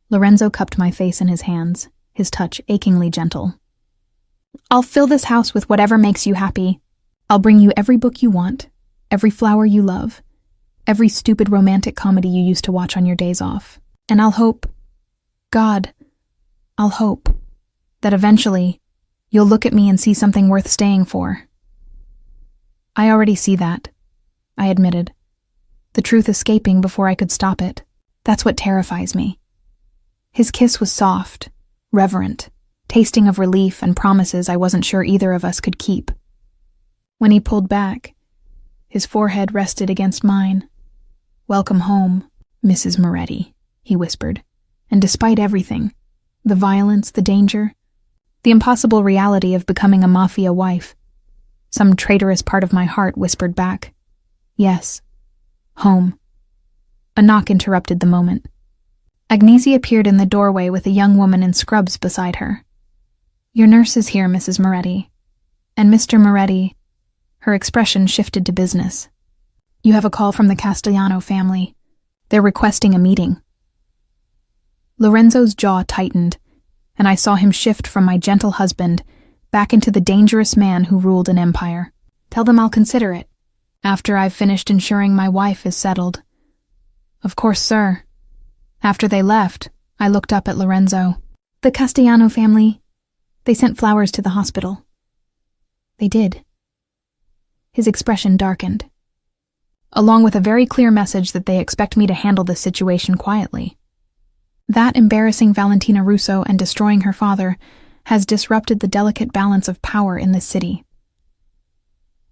Lorenzo cupped my face in his hands, his touch achingly gentle. "I'll fill this house with whatever makes you happy. I'll bring you every book you want, every flower you love, every stupid romantic comedy you used to watch on your days off. And I'll hope, God, I'll hope, that eventually you'll look at me and see something worth staying for." "I already see that," I admitted, the truth escaping before I could stop it. "That's what terrifies me." His kiss was soft, reverent, tasting of relief and promises I wasn't sure either of us could keep. When he pulled back, his forehead rested against mine. "Welcome home, Mrs. Moretti," he whispered, and despite everything, the violence, the danger, the impossible reality of becoming a mafia wife, some traitorous part of my heart whispered back, "Yes, home." A knock interrupted the moment. Agnese appeared in the doorway with a young woman in scrubs beside her. "Your nurse is here, Mrs. Moretti." And Mr. Moretti, her expression shifted to business. "You have a call from the Castellano family. They're requesting a meeting." Lorenzo's jaw tightened, and I saw him shift from my gentle husband back into the dangerous man who ruled an empire. "Tell them I'll consider it, after I've finished ensuring my wife is settled." "Of course, sir." After they left, I looked up at Lorenzo. "The Castellano family, they sent flowers to the hospital." "They did." His expression darkened, along with a very clear message that they expect me to handle this situation quietly. That embarrassing Valentina Russo and destroying her father has disrupted the delicate balance of power in this city.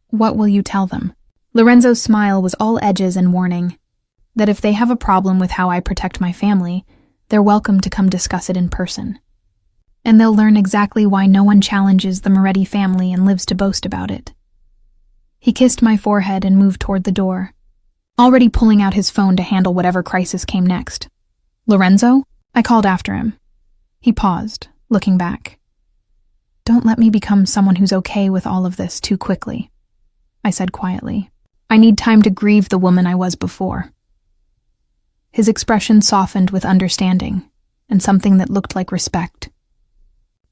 What will you tell them? Lorenzo's smile was all edges and warning. That if they have a problem with how I protect my family, they're welcome to come discuss it in person. And they'll learn exactly why no one challenges the Moretti family and lives to boast about it. He kissed my forehead and moved toward the door, already pulling out his phone to handle whatever crisis came next. Lorenzo? I called after him. He paused, looking back. Don't let me become someone who's okay with all of this too quickly, I said quietly. I need time to grieve the woman I was before. His expression softened with understanding, and something that looked like respect.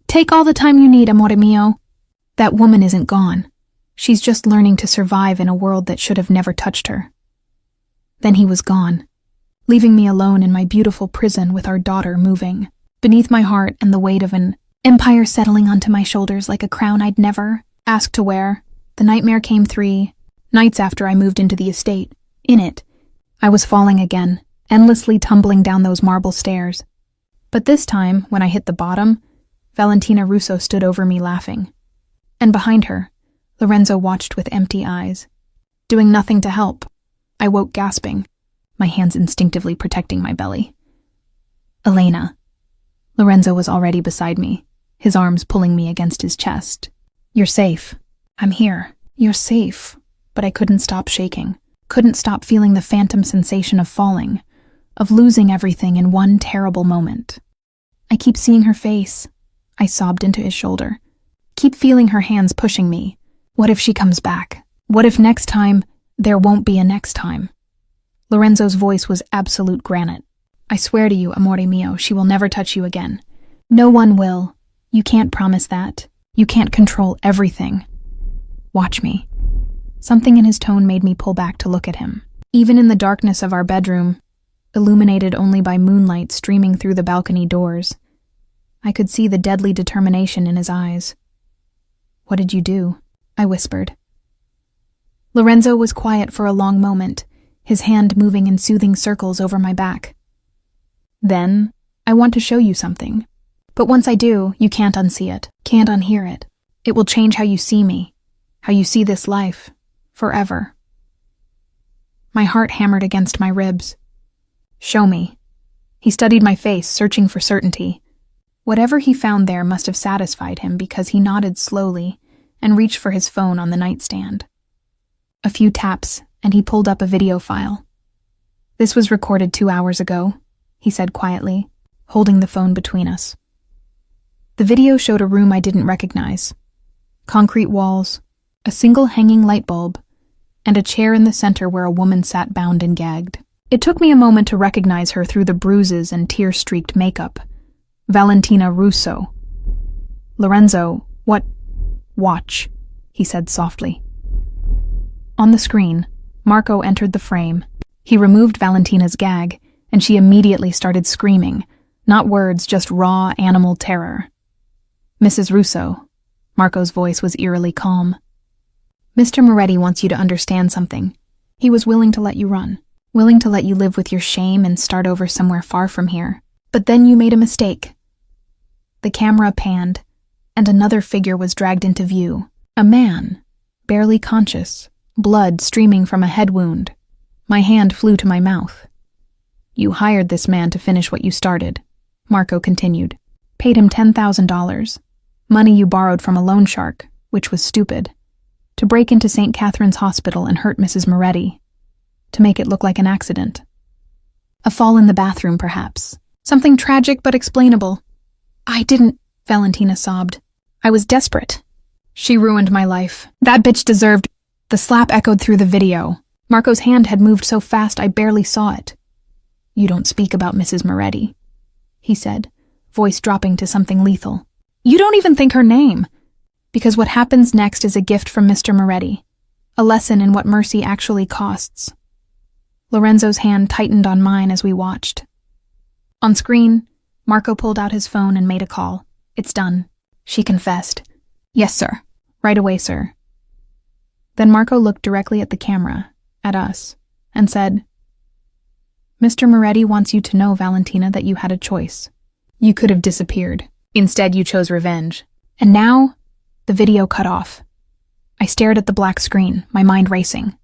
Take all the time you need, amore mio. That woman isn't gone. She's just learning to survive in a world that should have never touched her. Then he was gone, leaving me alone in my beautiful prison with our daughter moving. Beneath my heart and the weight of an empire settling onto my shoulders like a crown I'd never asked to wear, the nightmare came 3 nights after I moved into the estate. In it, I was falling again, endlessly tumbling down those marble stairs. But this time, when I hit the bottom, Valentina Russo stood over me laughing. And behind her, Lorenzo watched with empty eyes, doing nothing to help. I woke gasping, my hands instinctively protecting my belly. Elena. Lorenzo was already beside me, his arms pulling me against his chest. You're safe. I'm here. You're safe. But I couldn't stop shaking, couldn't stop feeling the phantom sensation of falling, of losing everything in one terrible moment. I keep seeing her face. I sobbed into his shoulder. Keep feeling her hands pushing me. What if she comes back? What if next time there won't be a next time? Lorenzo's voice was absolute granite. I swear to you, amore mio, she will never touch you again. No one will. You can't promise that. You can't control everything. Watch me. Something in his tone made me pull back to look at him. Even in the darkness of our bedroom, illuminated only by moonlight streaming through the balcony doors, I could see the deadly determination in his eyes. What did you do? I whispered. Lorenzo was quiet for a long moment, his hand moving in soothing circles over my back. Then, I want to show you something. But once I do, you can't unsee it, can't unhear it. It will change how you see me, how you see this life, forever. My heart hammered against my ribs. Show me. He studied my face, searching for certainty. Whatever he found there must have satisfied him because he nodded slowly and reached for his phone on the nightstand. A few taps, and he pulled up a video file. This was recorded 2 hours ago, he said quietly, holding the phone between us. The video showed a room I didn't recognize. Concrete walls, a single hanging light bulb, and a chair in the center where a woman sat bound and gagged. It took me a moment to recognize her through the bruises and tear-streaked makeup. Valentina Russo. Lorenzo, what? Watch, he said softly. On the screen, Marco entered the frame. He removed Valentina's gag, and she immediately started screaming. Not words, just raw animal terror. Mrs. Russo. Marco's voice was eerily calm. Mr. Moretti wants you to understand something. He was willing to let you run, willing to let you live with your shame and start over somewhere far from here. But then you made a mistake. The camera panned, and another figure was dragged into view. A man, barely conscious, blood streaming from a head wound. My hand flew to my mouth. You hired this man to finish what you started, Marco continued. Paid him $10,000. Money you borrowed from a loan shark, which was stupid. To break into St. Catherine's Hospital and hurt Mrs. Moretti. To make it look like an accident. A fall in the bathroom, perhaps. Something tragic but explainable. I didn't, Valentina sobbed. I was desperate. She ruined my life. That bitch deserved. The slap echoed through the video. Marco's hand had moved so fast I barely saw it. You don't speak about Mrs. Moretti, he said, voice dropping to something lethal. You don't even think her name. Because what happens next is a gift from Mr. Moretti. A lesson in what mercy actually costs. Lorenzo's hand tightened on mine as we watched. On screen, Marco pulled out his phone and made a call. It's done, she confessed. Yes, sir. Right away, sir. Then Marco looked directly at the camera, at us, and said, Mr. Moretti wants you to know, Valentina, that you had a choice. You could have disappeared. Instead, you chose revenge. And now, the video cut off. I stared at the black screen, my mind racing.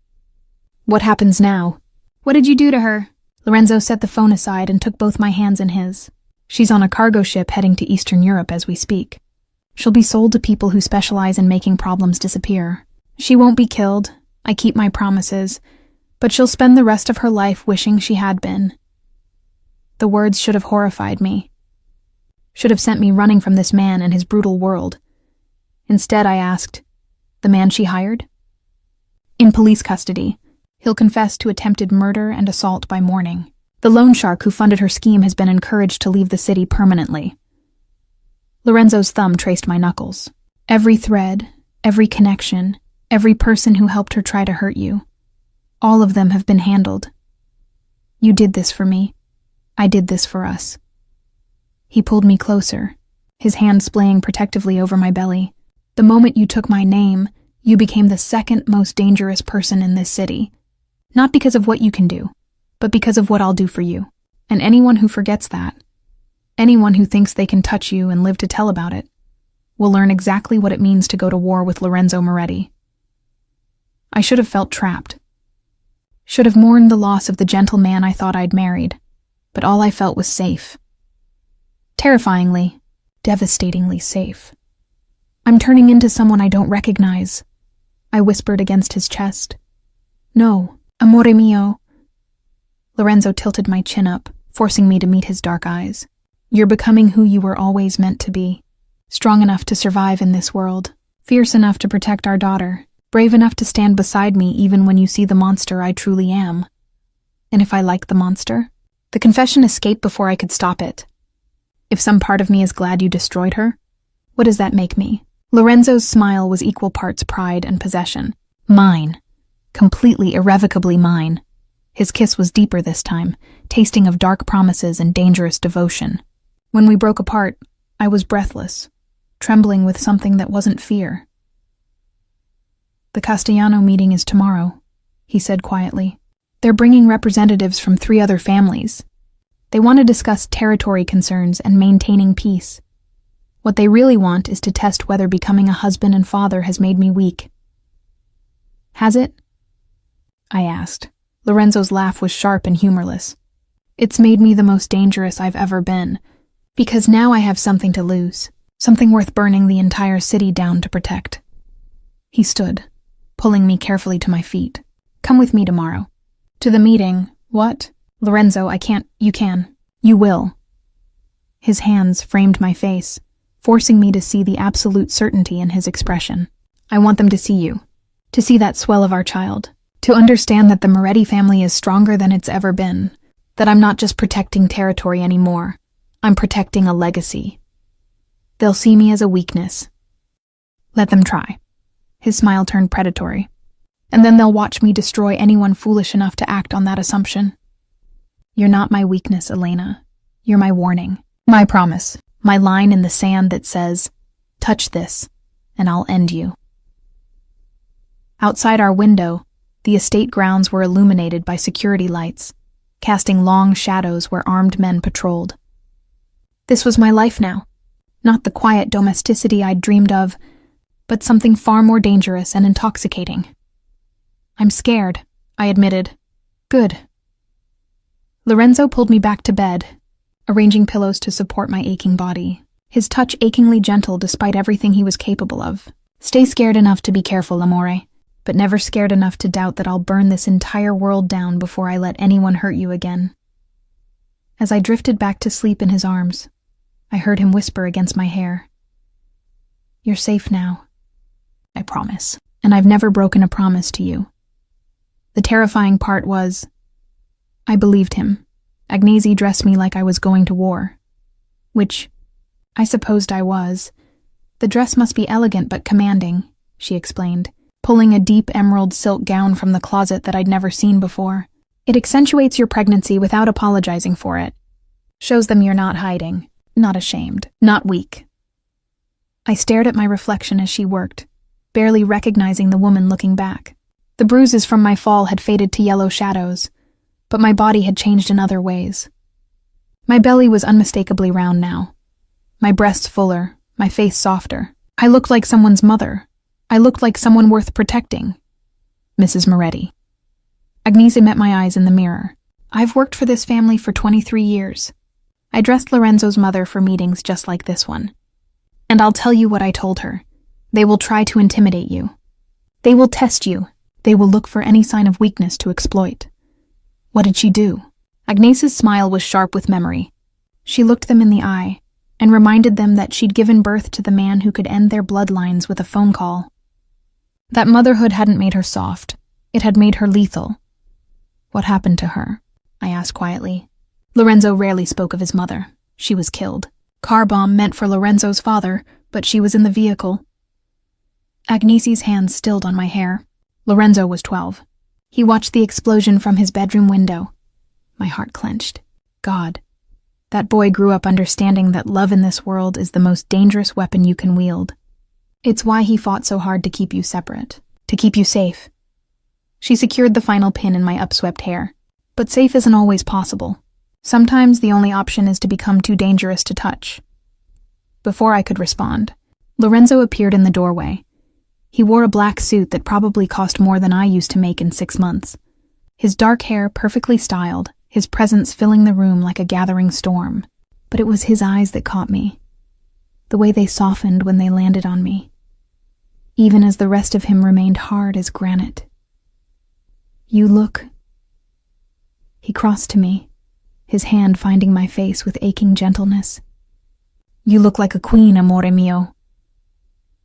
What happens now? What did you do to her? Lorenzo set the phone aside and took both my hands in his. She's on a cargo ship heading to Eastern Europe as we speak. She'll be sold to people who specialize in making problems disappear. She won't be killed. I keep my promises. But she'll spend the rest of her life wishing she had been. The words should have horrified me. Should have sent me running from this man and his brutal world. Instead, I asked, the man she hired? In police custody. He'll confess to attempted murder and assault by morning. The loan shark who funded her scheme has been encouraged to leave the city permanently. Lorenzo's thumb traced my knuckles. Every thread, every connection, every person who helped her try to hurt you. All of them have been handled. You did this for me. I did this for us. He pulled me closer, his hand splaying protectively over my belly. The moment you took my name, you became the second most dangerous person in this city. Not because of what you can do, but because of what I'll do for you. And anyone who forgets that, anyone who thinks they can touch you and live to tell about it, will learn exactly what it means to go to war with Lorenzo Moretti. I should have felt trapped. Should have mourned the loss of the gentle man I thought I'd married, but all I felt was safe. Terrifyingly, devastatingly safe. I'm turning into someone I don't recognize, I whispered against his chest. No, amore mio. Lorenzo tilted my chin up, forcing me to meet his dark eyes. You're becoming who you were always meant to be. Strong enough to survive in this world, fierce enough to protect our daughter, brave enough to stand beside me even when you see the monster I truly am. And if I like the monster? The confession escaped before I could stop it. If some part of me is glad you destroyed her, what does that make me? Lorenzo's smile was equal parts pride and possession. Mine. Completely, irrevocably mine. His kiss was deeper this time, tasting of dark promises and dangerous devotion. When we broke apart, I was breathless, trembling with something that wasn't fear. The Castellano meeting is tomorrow, he said quietly. They're bringing representatives from 3 other families. They want to discuss territory concerns and maintaining peace. What they really want is to test whether becoming a husband and father has made me weak. Has it? I asked. Lorenzo's laugh was sharp and humorless. It's made me the most dangerous I've ever been, because now I have something to lose, something worth burning the entire city down to protect. He stood, pulling me carefully to my feet. Come with me tomorrow. To the meeting. What? Lorenzo, I can't. You can. You will. His hands framed my face, forcing me to see the absolute certainty in his expression. I want them to see you, to see that swell of our child, to understand that the Moretti family is stronger than it's ever been, that I'm not just protecting territory anymore, I'm protecting a legacy. They'll see me as a weakness. Let them try. His smile turned predatory. And then they'll watch me destroy anyone foolish enough to act on that assumption. You're not my weakness, Elena. You're my warning, my promise, my line in the sand that says, touch this, and I'll end you. Outside our window, the estate grounds were illuminated by security lights, casting long shadows where armed men patrolled. This was my life now. Not the quiet domesticity I'd dreamed of, but something far more dangerous and intoxicating. I'm scared, I admitted. Good. Lorenzo pulled me back to bed, arranging pillows to support my aching body, his touch achingly gentle despite everything he was capable of. Stay scared enough to be careful, amore, but never scared enough to doubt that I'll burn this entire world down before I let anyone hurt you again. As I drifted back to sleep in his arms, I heard him whisper against my hair. You're safe now, I promise, and I've never broken a promise to you. The terrifying part was, I believed him. Agnese dressed me like I was going to war. Which, I supposed I was. The dress must be elegant but commanding, she explained, pulling a deep emerald silk gown from the closet that I'd never seen before. It accentuates your pregnancy without apologizing for it. Shows them you're not hiding, not ashamed, not weak. I stared at my reflection as she worked, barely recognizing the woman looking back. The bruises from my fall had faded to yellow shadows, but my body had changed in other ways. My belly was unmistakably round now. My breasts fuller, my face softer. I looked like someone's mother. I looked like someone worth protecting. Mrs. Moretti. Agnese met my eyes in the mirror. I've worked for this family for 23 years. I dressed Lorenzo's mother for meetings just like this one. And I'll tell you what I told her. They will try to intimidate you. They will test you. They will look for any sign of weakness to exploit. What did she do? Agnese's smile was sharp with memory. She looked them in the eye and reminded them that she'd given birth to the man who could end their bloodlines with a phone call. That motherhood hadn't made her soft. It had made her lethal. What happened to her? I asked quietly. Lorenzo rarely spoke of his mother. She was killed. Car bomb meant for Lorenzo's father, but she was in the vehicle. Agnese's hands stilled on my hair. Lorenzo was 12. He watched the explosion from his bedroom window. My heart clenched. God. That boy grew up understanding that love in this world is the most dangerous weapon you can wield. It's why he fought so hard to keep you separate, to keep you safe. She secured the final pin in my upswept hair. But safe isn't always possible. Sometimes the only option is to become too dangerous to touch. Before I could respond, Lorenzo appeared in the doorway. He wore a black suit that probably cost more than I used to make in 6 months. His dark hair perfectly styled, his presence filling the room like a gathering storm. But it was his eyes that caught me. The way they softened when they landed on me. Even as the rest of him remained hard as granite. You look... He crossed to me, his hand finding my face with aching gentleness. You look like a queen, amore mio.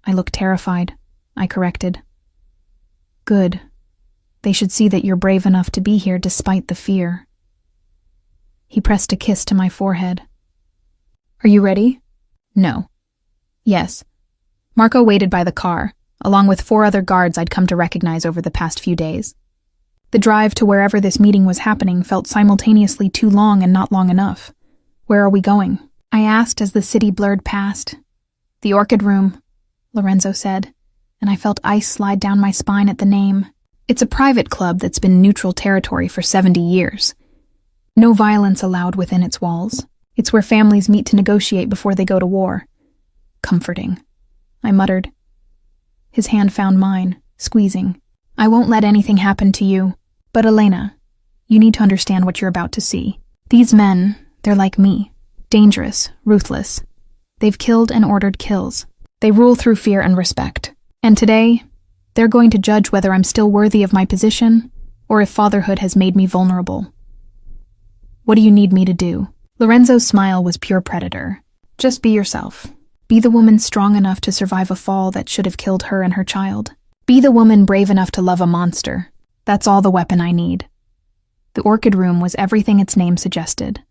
I looked terrified. I corrected. Good. They should see that you're brave enough to be here despite the fear. He pressed a kiss to my forehead. Are you ready? No. Yes. Marco waited by the car, along with 4 other guards I'd come to recognize over the past few days. The drive to wherever this meeting was happening felt simultaneously too long and not long enough. Where are we going? I asked as the city blurred past. The Orchid Room, Lorenzo said, and I felt ice slide down my spine at the name. It's a private club that's been neutral territory for 70 years. No violence allowed within its walls. It's where families meet to negotiate before they go to war. Comforting, I muttered. His hand found mine, squeezing. I won't let anything happen to you. But Elena, you need to understand what you're about to see. These men, they're like me. Dangerous, ruthless. They've killed and ordered kills. They rule through fear and respect. And today, they're going to judge whether I'm still worthy of my position, or if fatherhood has made me vulnerable. What do you need me to do? Lorenzo's smile was pure predator. Just be yourself. Be the woman strong enough to survive a fall that should have killed her and her child. Be the woman brave enough to love a monster. That's all the weapon I need. The Orchid Room was everything its name suggested.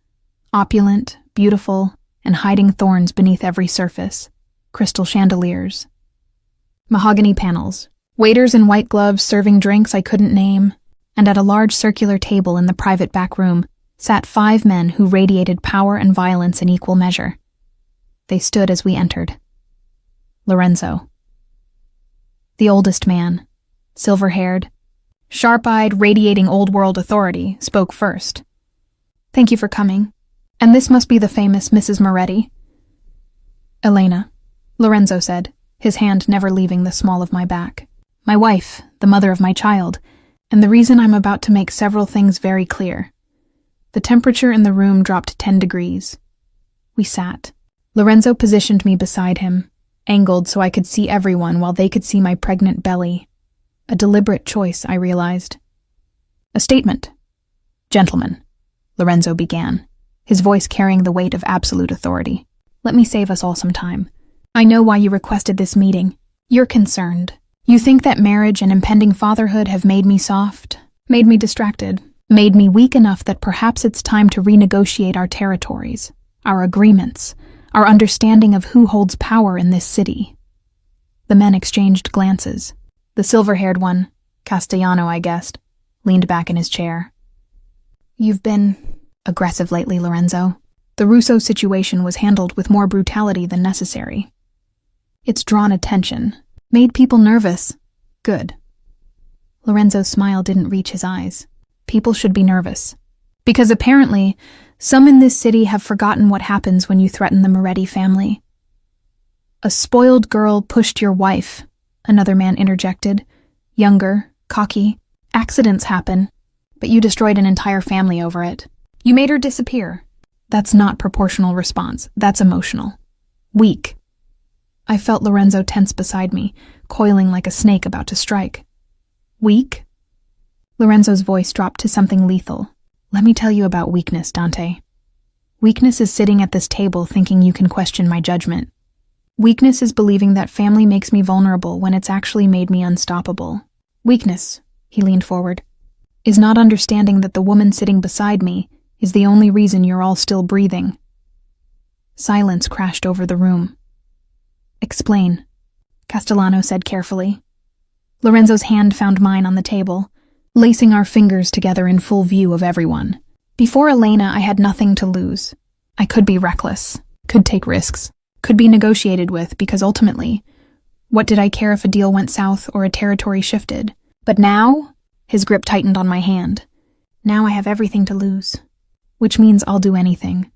Opulent, beautiful, and hiding thorns beneath every surface. Crystal chandeliers. Mahogany panels. Waiters in white gloves serving drinks I couldn't name. And at a large circular table in the private back room sat 5 men who radiated power and violence in equal measure. They stood as we entered. Lorenzo. The oldest man, silver-haired, sharp-eyed, radiating old-world authority, spoke first. Thank you for coming. And this must be the famous Mrs. Moretti. Elena, Lorenzo said, his hand never leaving the small of my back. My wife, the mother of my child, and the reason I'm about to make several things very clear. The temperature in the room dropped 10 degrees. We sat. Lorenzo positioned me beside him, angled so I could see everyone while they could see my pregnant belly. A deliberate choice, I realized. A statement. Gentlemen, Lorenzo began, his voice carrying the weight of absolute authority. Let me save us all some time. I know why you requested this meeting. You're concerned. You think that marriage and impending fatherhood have made me soft, made me distracted, made me weak enough that perhaps it's time to renegotiate our territories, our agreements, our understanding of who holds power in this city. The men exchanged glances. The silver-haired one, Castellano I guessed, leaned back in his chair. You've been aggressive lately, Lorenzo. The Russo situation was handled with more brutality than necessary. It's drawn attention, made people nervous. Good. Lorenzo's smile didn't reach his eyes. People should be nervous. Because apparently, some in this city have forgotten what happens when you threaten the Moretti family. A spoiled girl pushed your wife, another man interjected. Younger, cocky. Accidents happen, but you destroyed an entire family over it. You made her disappear. That's not proportional response. That's emotional. Weak. I felt Lorenzo tense beside me, coiling like a snake about to strike. Weak? Lorenzo's voice dropped to something lethal. Let me tell you about weakness, Dante. Weakness is sitting at this table thinking you can question my judgment. Weakness is believing that family makes me vulnerable when it's actually made me unstoppable. Weakness, he leaned forward, is not understanding that the woman sitting beside me is the only reason you're all still breathing. Silence crashed over the room. Explain, Castellano said carefully. Lorenzo's hand found mine on the table, lacing our fingers together in full view of everyone. Before Elena, I had nothing to lose. I could be reckless, could take risks, could be negotiated with, because ultimately, what did I care if a deal went south or a territory shifted? But now, his grip tightened on my hand. Now I have everything to lose, which means I'll do anything.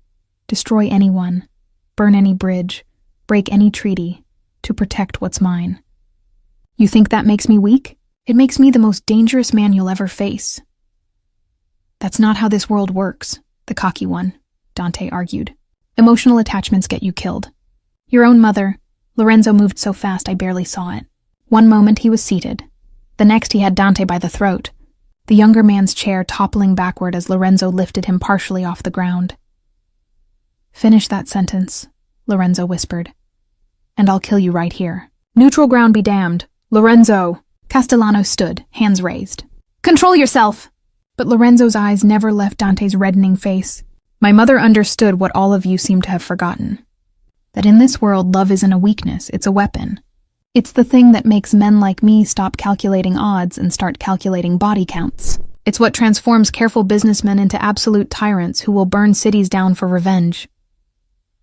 Destroy anyone, burn any bridge, break any treaty, to protect what's mine. You think that makes me weak? It makes me the most dangerous man you'll ever face. That's not how this world works, the cocky one, Dante argued. Emotional attachments get you killed. Your own mother. Lorenzo moved so fast I barely saw it. One moment he was seated. The next he had Dante by the throat, the younger man's chair toppling backward as Lorenzo lifted him partially off the ground. Finish that sentence, Lorenzo whispered, and I'll kill you right here. Neutral ground be damned. Lorenzo! Castellano stood, hands raised. Control yourself! But Lorenzo's eyes never left Dante's reddening face. My mother understood what all of you seem to have forgotten. That in this world, love isn't a weakness, it's a weapon. It's the thing that makes men like me stop calculating odds and start calculating body counts. It's what transforms careful businessmen into absolute tyrants who will burn cities down for revenge.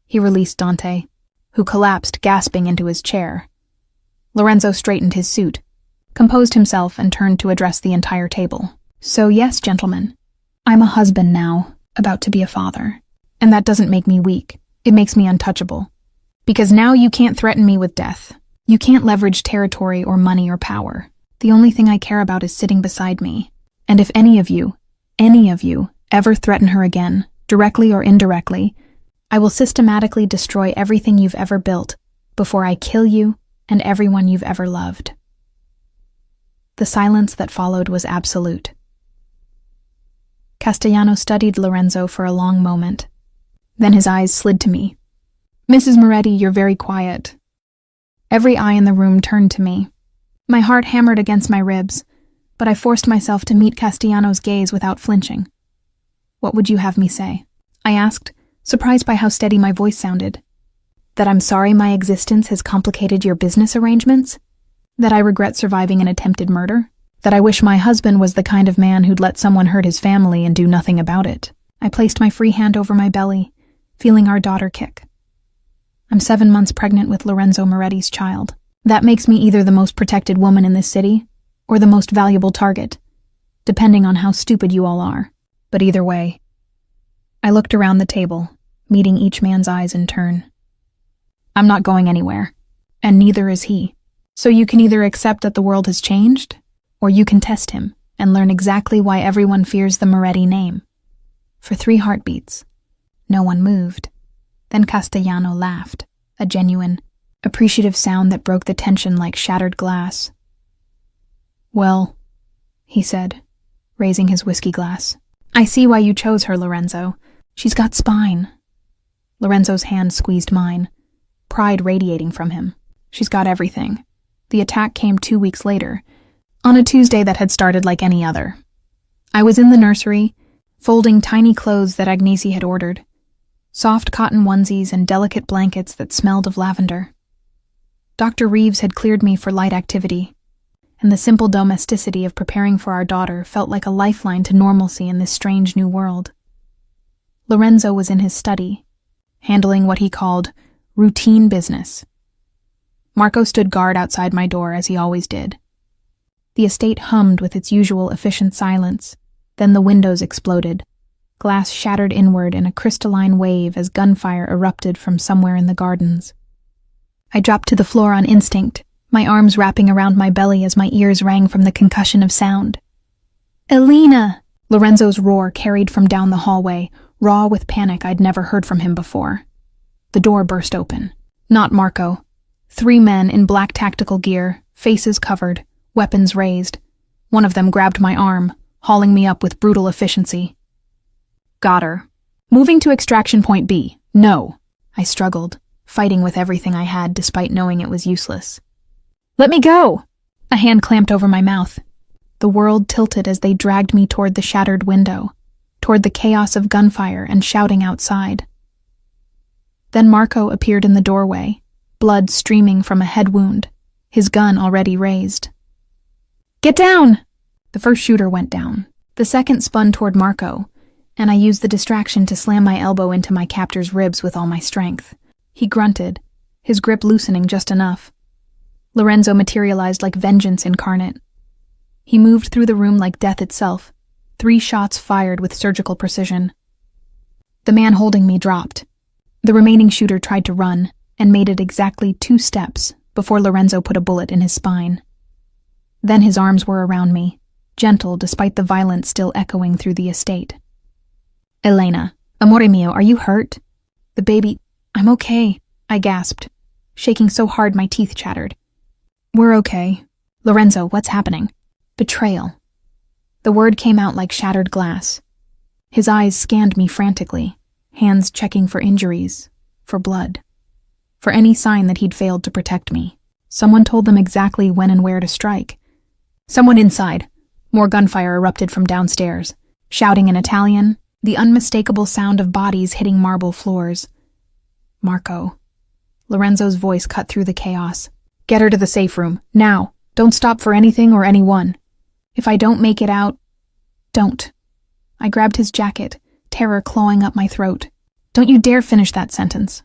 He released Dante, who collapsed, gasping into his chair. Lorenzo straightened his suit, composed himself, and turned to address the entire table. So yes, gentlemen, I'm a husband now, about to be a father. And that doesn't make me weak. It makes me untouchable. Because now you can't threaten me with death. You can't leverage territory or money or power. The only thing I care about is sitting beside me. And if any of you, ever threaten her again, directly or indirectly, I will systematically destroy everything you've ever built before I kill you and everyone you've ever loved. The silence that followed was absolute. Castellano studied Lorenzo for a long moment. Then his eyes slid to me. Mrs. Moretti, you're very quiet. Every eye in the room turned to me. My heart hammered against my ribs, but I forced myself to meet Castellano's gaze without flinching. What would you have me say? I asked, surprised by how steady my voice sounded. That I'm sorry my existence has complicated your business arrangements? That I regret surviving an attempted murder? That I wish my husband was the kind of man who'd let someone hurt his family and do nothing about it? I placed my free hand over my belly, feeling our daughter kick. I'm 7 months pregnant with Lorenzo Moretti's child. That makes me either the most protected woman in this city, or the most valuable target, depending on how stupid you all are. But either way, I looked around the table, meeting each man's eyes in turn. I'm not going anywhere, and neither is he. So you can either accept that the world has changed, or you can test him and learn exactly why everyone fears the Moretti name. For 3 heartbeats, no one moved. Then Castellano laughed, a genuine, appreciative sound that broke the tension like shattered glass. Well, he said, raising his whiskey glass. I see why you chose her, Lorenzo. She's got spine. Lorenzo's hand squeezed mine, pride radiating from him. She's got everything. The attack came 2 weeks later, on a Tuesday that had started like any other. I was in the nursery, folding tiny clothes that Agnesi had ordered. Soft cotton onesies and delicate blankets that smelled of lavender. Dr. Reeves had cleared me for light activity, and the simple domesticity of preparing for our daughter felt like a lifeline to normalcy in this strange new world. Lorenzo was in his study, handling what he called routine business. Marco stood guard outside my door as he always did. The estate hummed with its usual efficient silence, then the windows exploded. Glass shattered inward in a crystalline wave as gunfire erupted from somewhere in the gardens. I dropped to the floor on instinct, my arms wrapping around my belly as my ears rang from the concussion of sound. "Elena!" Lorenzo's roar carried from down the hallway, raw with panic I'd never heard from him before. The door burst open. Not Marco. 3 men in black tactical gear, faces covered, weapons raised. One of them grabbed my arm, hauling me up with brutal efficiency. "Got her. Moving to extraction point B. No." I struggled, fighting with everything I had despite knowing it was useless. "Let me go!" A hand clamped over my mouth. The world tilted as they dragged me toward the shattered window, toward the chaos of gunfire and shouting outside. Then Marco appeared in the doorway, blood streaming from a head wound, his gun already raised. "Get down!" The first shooter went down. The second spun toward Marco, and I used the distraction to slam my elbow into my captor's ribs with all my strength. He grunted, his grip loosening just enough. Lorenzo materialized like vengeance incarnate. He moved through the room like death itself, 3 shots fired with surgical precision. The man holding me dropped. The remaining shooter tried to run, and made it exactly 2 steps before Lorenzo put a bullet in his spine. Then his arms were around me, gentle despite the violence still echoing through the estate. "Elena, amore mio, are you hurt?" "The baby, I'm okay," I gasped, shaking so hard my teeth chattered. "We're okay." "Lorenzo, what's happening?" "Betrayal." The word came out like shattered glass. His eyes scanned me frantically, hands checking for injuries, for blood, for any sign that he'd failed to protect me. Someone told them exactly when and where to strike. "Someone inside." More gunfire erupted from downstairs, shouting in Italian, the unmistakable sound of bodies hitting marble floors. "Marco." Lorenzo's voice cut through the chaos. "Get her to the safe room, now. Don't stop for anything or anyone. If I don't make it out, don't." I grabbed his jacket, terror clawing up my throat. "Don't you dare finish that sentence."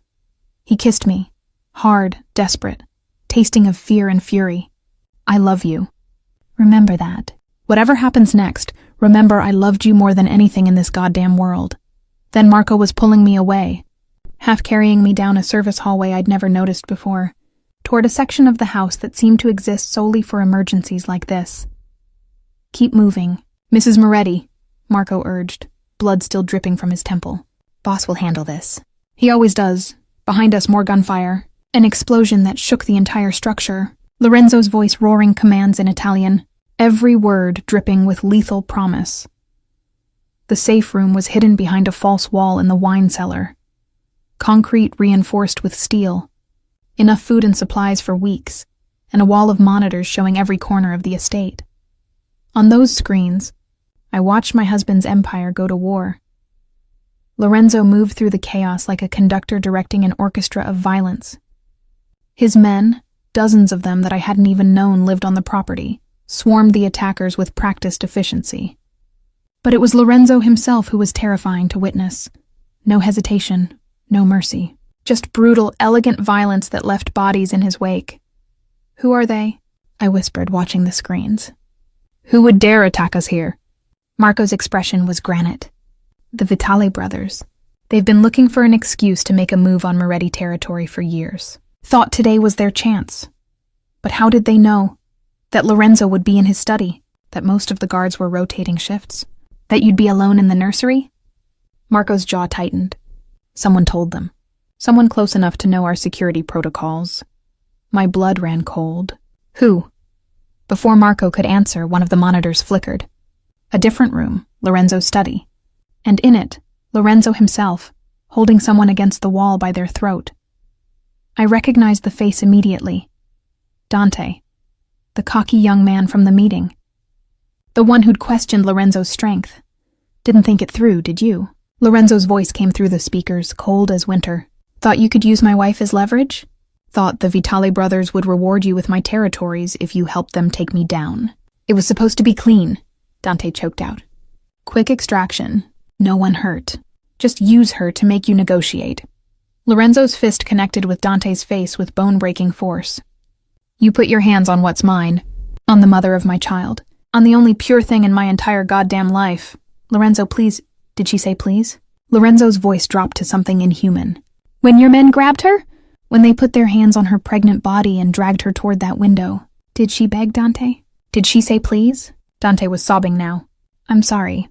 He kissed me, hard, desperate, tasting of fear and fury. "I love you. Remember that. Whatever happens next, remember I loved you more than anything in this goddamn world." Then Marco was pulling me away, half carrying me down a service hallway I'd never noticed before, toward a section of the house that seemed to exist solely for emergencies like this. "Keep moving. Mrs. Moretti," Marco urged, blood still dripping from his temple. "Boss will handle this." "He always does." Behind us, more gunfire. An explosion that shook the entire structure. Lorenzo's voice roaring commands in Italian, every word dripping with lethal promise. The safe room was hidden behind a false wall in the wine cellar. Concrete reinforced with steel. Enough food and supplies for weeks, and a wall of monitors showing every corner of the estate. On those screens, I watched my husband's empire go to war. Lorenzo moved through the chaos like a conductor directing an orchestra of violence. His men, dozens of them that I hadn't even known lived on the property, swarmed the attackers with practiced efficiency. But it was Lorenzo himself who was terrifying to witness. No hesitation, no mercy. Just brutal, elegant violence that left bodies in his wake. "Who are they?" I whispered, watching the screens. "Who would dare attack us here?" Marco's expression was granite. "The Vitale brothers. They've been looking for an excuse to make a move on Moretti territory for years. Thought today was their chance. But how did they know? That Lorenzo would be in his study? That most of the guards were rotating shifts? That you'd be alone in the nursery?" Marco's jaw tightened. Someone told them. Someone close enough to know our security protocols. My blood ran cold. "Who?" Before Marco could answer, one of the monitors flickered. A different room, Lorenzo's study. And in it, Lorenzo himself, holding someone against the wall by their throat. I recognized the face immediately. Dante, the cocky young man from the meeting. The one who'd questioned Lorenzo's strength. "Didn't think it through, did you?" Lorenzo's voice came through the speakers, cold as winter. "Thought you could use my wife as leverage? Thought the Vitale brothers would reward you with my territories if you helped them take me down. It was supposed to be clean," Dante choked out. "Quick extraction. No one hurt. Just use her to make you negotiate." Lorenzo's fist connected with Dante's face with bone-breaking force. "You put your hands on what's mine. On the mother of my child. On the only pure thing in my entire goddamn life. Lorenzo, please, Did she say please? Lorenzo's voice dropped to something inhuman. When your men grabbed her? When they put their hands on her pregnant body and dragged her toward that window. Did she beg, Dante? Did she say please? Dante was sobbing now. I'm sorry.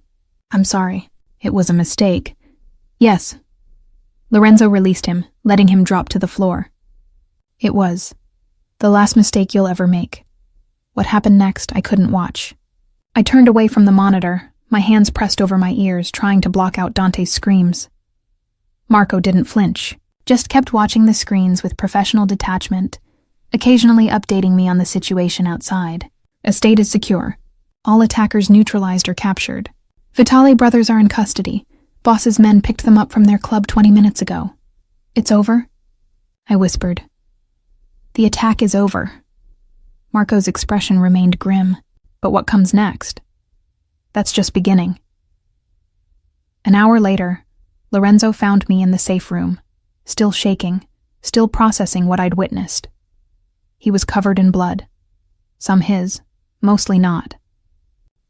I'm sorry. It was a mistake. Yes. Lorenzo released him, letting him drop to the floor. It was. The last mistake you'll ever make. What happened next, I couldn't watch. I turned away from the monitor, my hands pressed over my ears, trying to block out Dante's screams. Marco didn't flinch, just kept watching the screens with professional detachment, occasionally updating me on the situation outside. Estate is secure. All attackers neutralized or captured. Vitale brothers are in custody. Boss's men picked them up from their club 20 minutes ago. It's over? I whispered. The attack is over. Marco's expression remained grim. But what comes next? That's just beginning. An hour later, Lorenzo found me in the safe room, still shaking, still processing what I'd witnessed. He was covered in blood. Some his, mostly not.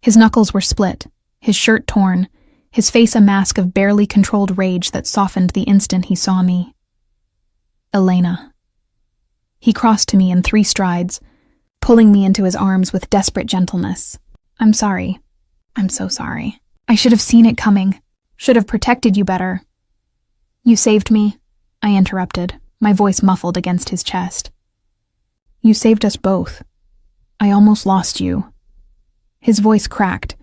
His knuckles were split, his shirt torn, his face a mask of barely controlled rage that softened the instant he saw me. Elena. He crossed to me in 3 strides, pulling me into his arms with desperate gentleness. I'm sorry. I'm so sorry. I should have seen it coming. Should have protected you better. You saved me, I interrupted, my voice muffled against his chest. You saved us both. I almost lost you. His voice cracked,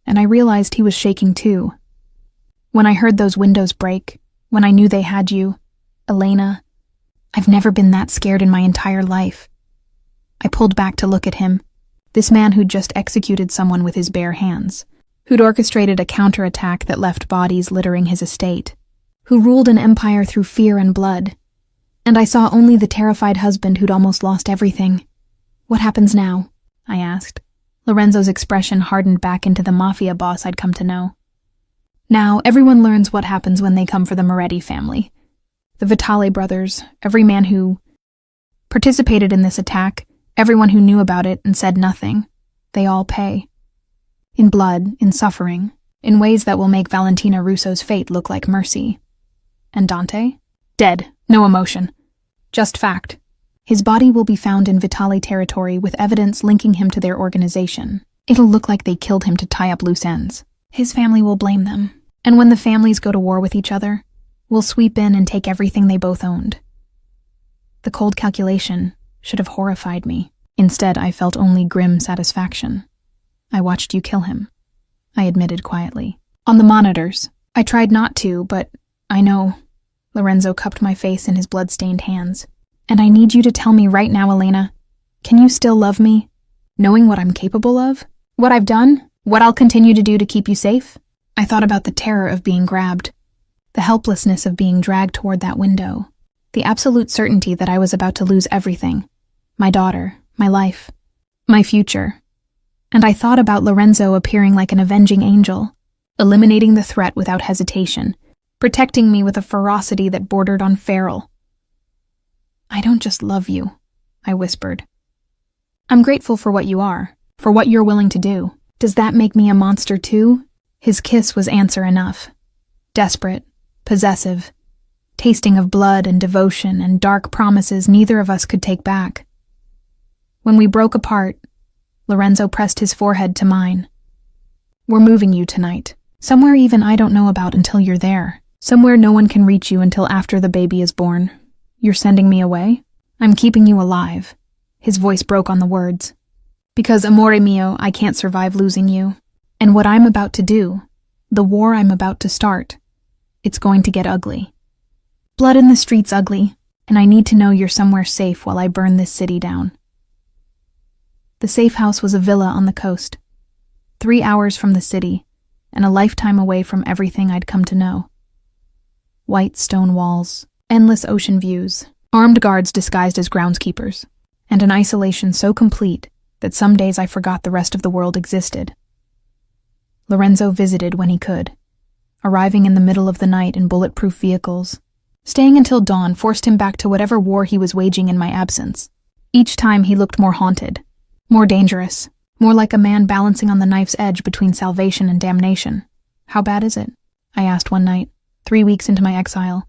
and I realized he was shaking too. When I heard those windows break, when I knew they had you, Elena, I've never been that scared in my entire life. I pulled back to look at him, this man who'd just executed someone with his bare hands, who'd orchestrated a counterattack that left bodies littering his estate, who ruled an empire through fear and blood. And I saw only the terrified husband who'd almost lost everything. What happens now? I asked. Lorenzo's expression hardened back into the mafia boss I'd come to know. Now, everyone learns what happens when they come for the Moretti family. The Vitale brothers, every man who participated in this attack, everyone who knew about it and said nothing, they all pay. In blood, in suffering, in ways that will make Valentina Russo's fate look like mercy. And Dante? Dead, no emotion. Just fact. His body will be found in Vitale territory with evidence linking him to their organization. It'll look like they killed him to tie up loose ends. His family will blame them. And when the families go to war with each other, we'll sweep in and take everything they both owned. The cold calculation should have horrified me. Instead, I felt only grim satisfaction. I watched you kill him, I admitted quietly. On the monitors. I tried not to, but I know. Lorenzo cupped my face in his blood-stained hands. And I need you to tell me right now, Elena, can you still love me? Knowing what I'm capable of? What I've done? What I'll continue to do to keep you safe? I thought about the terror of being grabbed, the helplessness of being dragged toward that window, the absolute certainty that I was about to lose everything. My daughter, my life, my future. And I thought about Lorenzo appearing like an avenging angel, eliminating the threat without hesitation, protecting me with a ferocity that bordered on feral. I don't just love you, I whispered. I'm grateful for what you are, for what you're willing to do. Does that make me a monster too? His kiss was answer enough. Desperate, possessive, tasting of blood and devotion and dark promises neither of us could take back. When we broke apart, Lorenzo pressed his forehead to mine. We're moving you tonight, somewhere even I don't know about until you're there, somewhere no one can reach you until after the baby is born. You're sending me away? I'm keeping you alive. His voice broke on the words. Because, amore mio, I can't survive losing you. And what I'm about to do, the war I'm about to start, it's going to get ugly. Blood in the streets ugly, and I need to know you're somewhere safe while I burn this city down. The safe house was a villa on the coast, 3 hours from the city, and a lifetime away from everything I'd come to know. White stone walls, endless ocean views, armed guards disguised as groundskeepers, and an isolation so complete that some days I forgot the rest of the world existed. Lorenzo visited when he could, arriving in the middle of the night in bulletproof vehicles. Staying until dawn forced him back to whatever war he was waging in my absence. Each time he looked more haunted, more dangerous, more like a man balancing on the knife's edge between salvation and damnation. How bad is it? I asked one night, 3 weeks into my exile.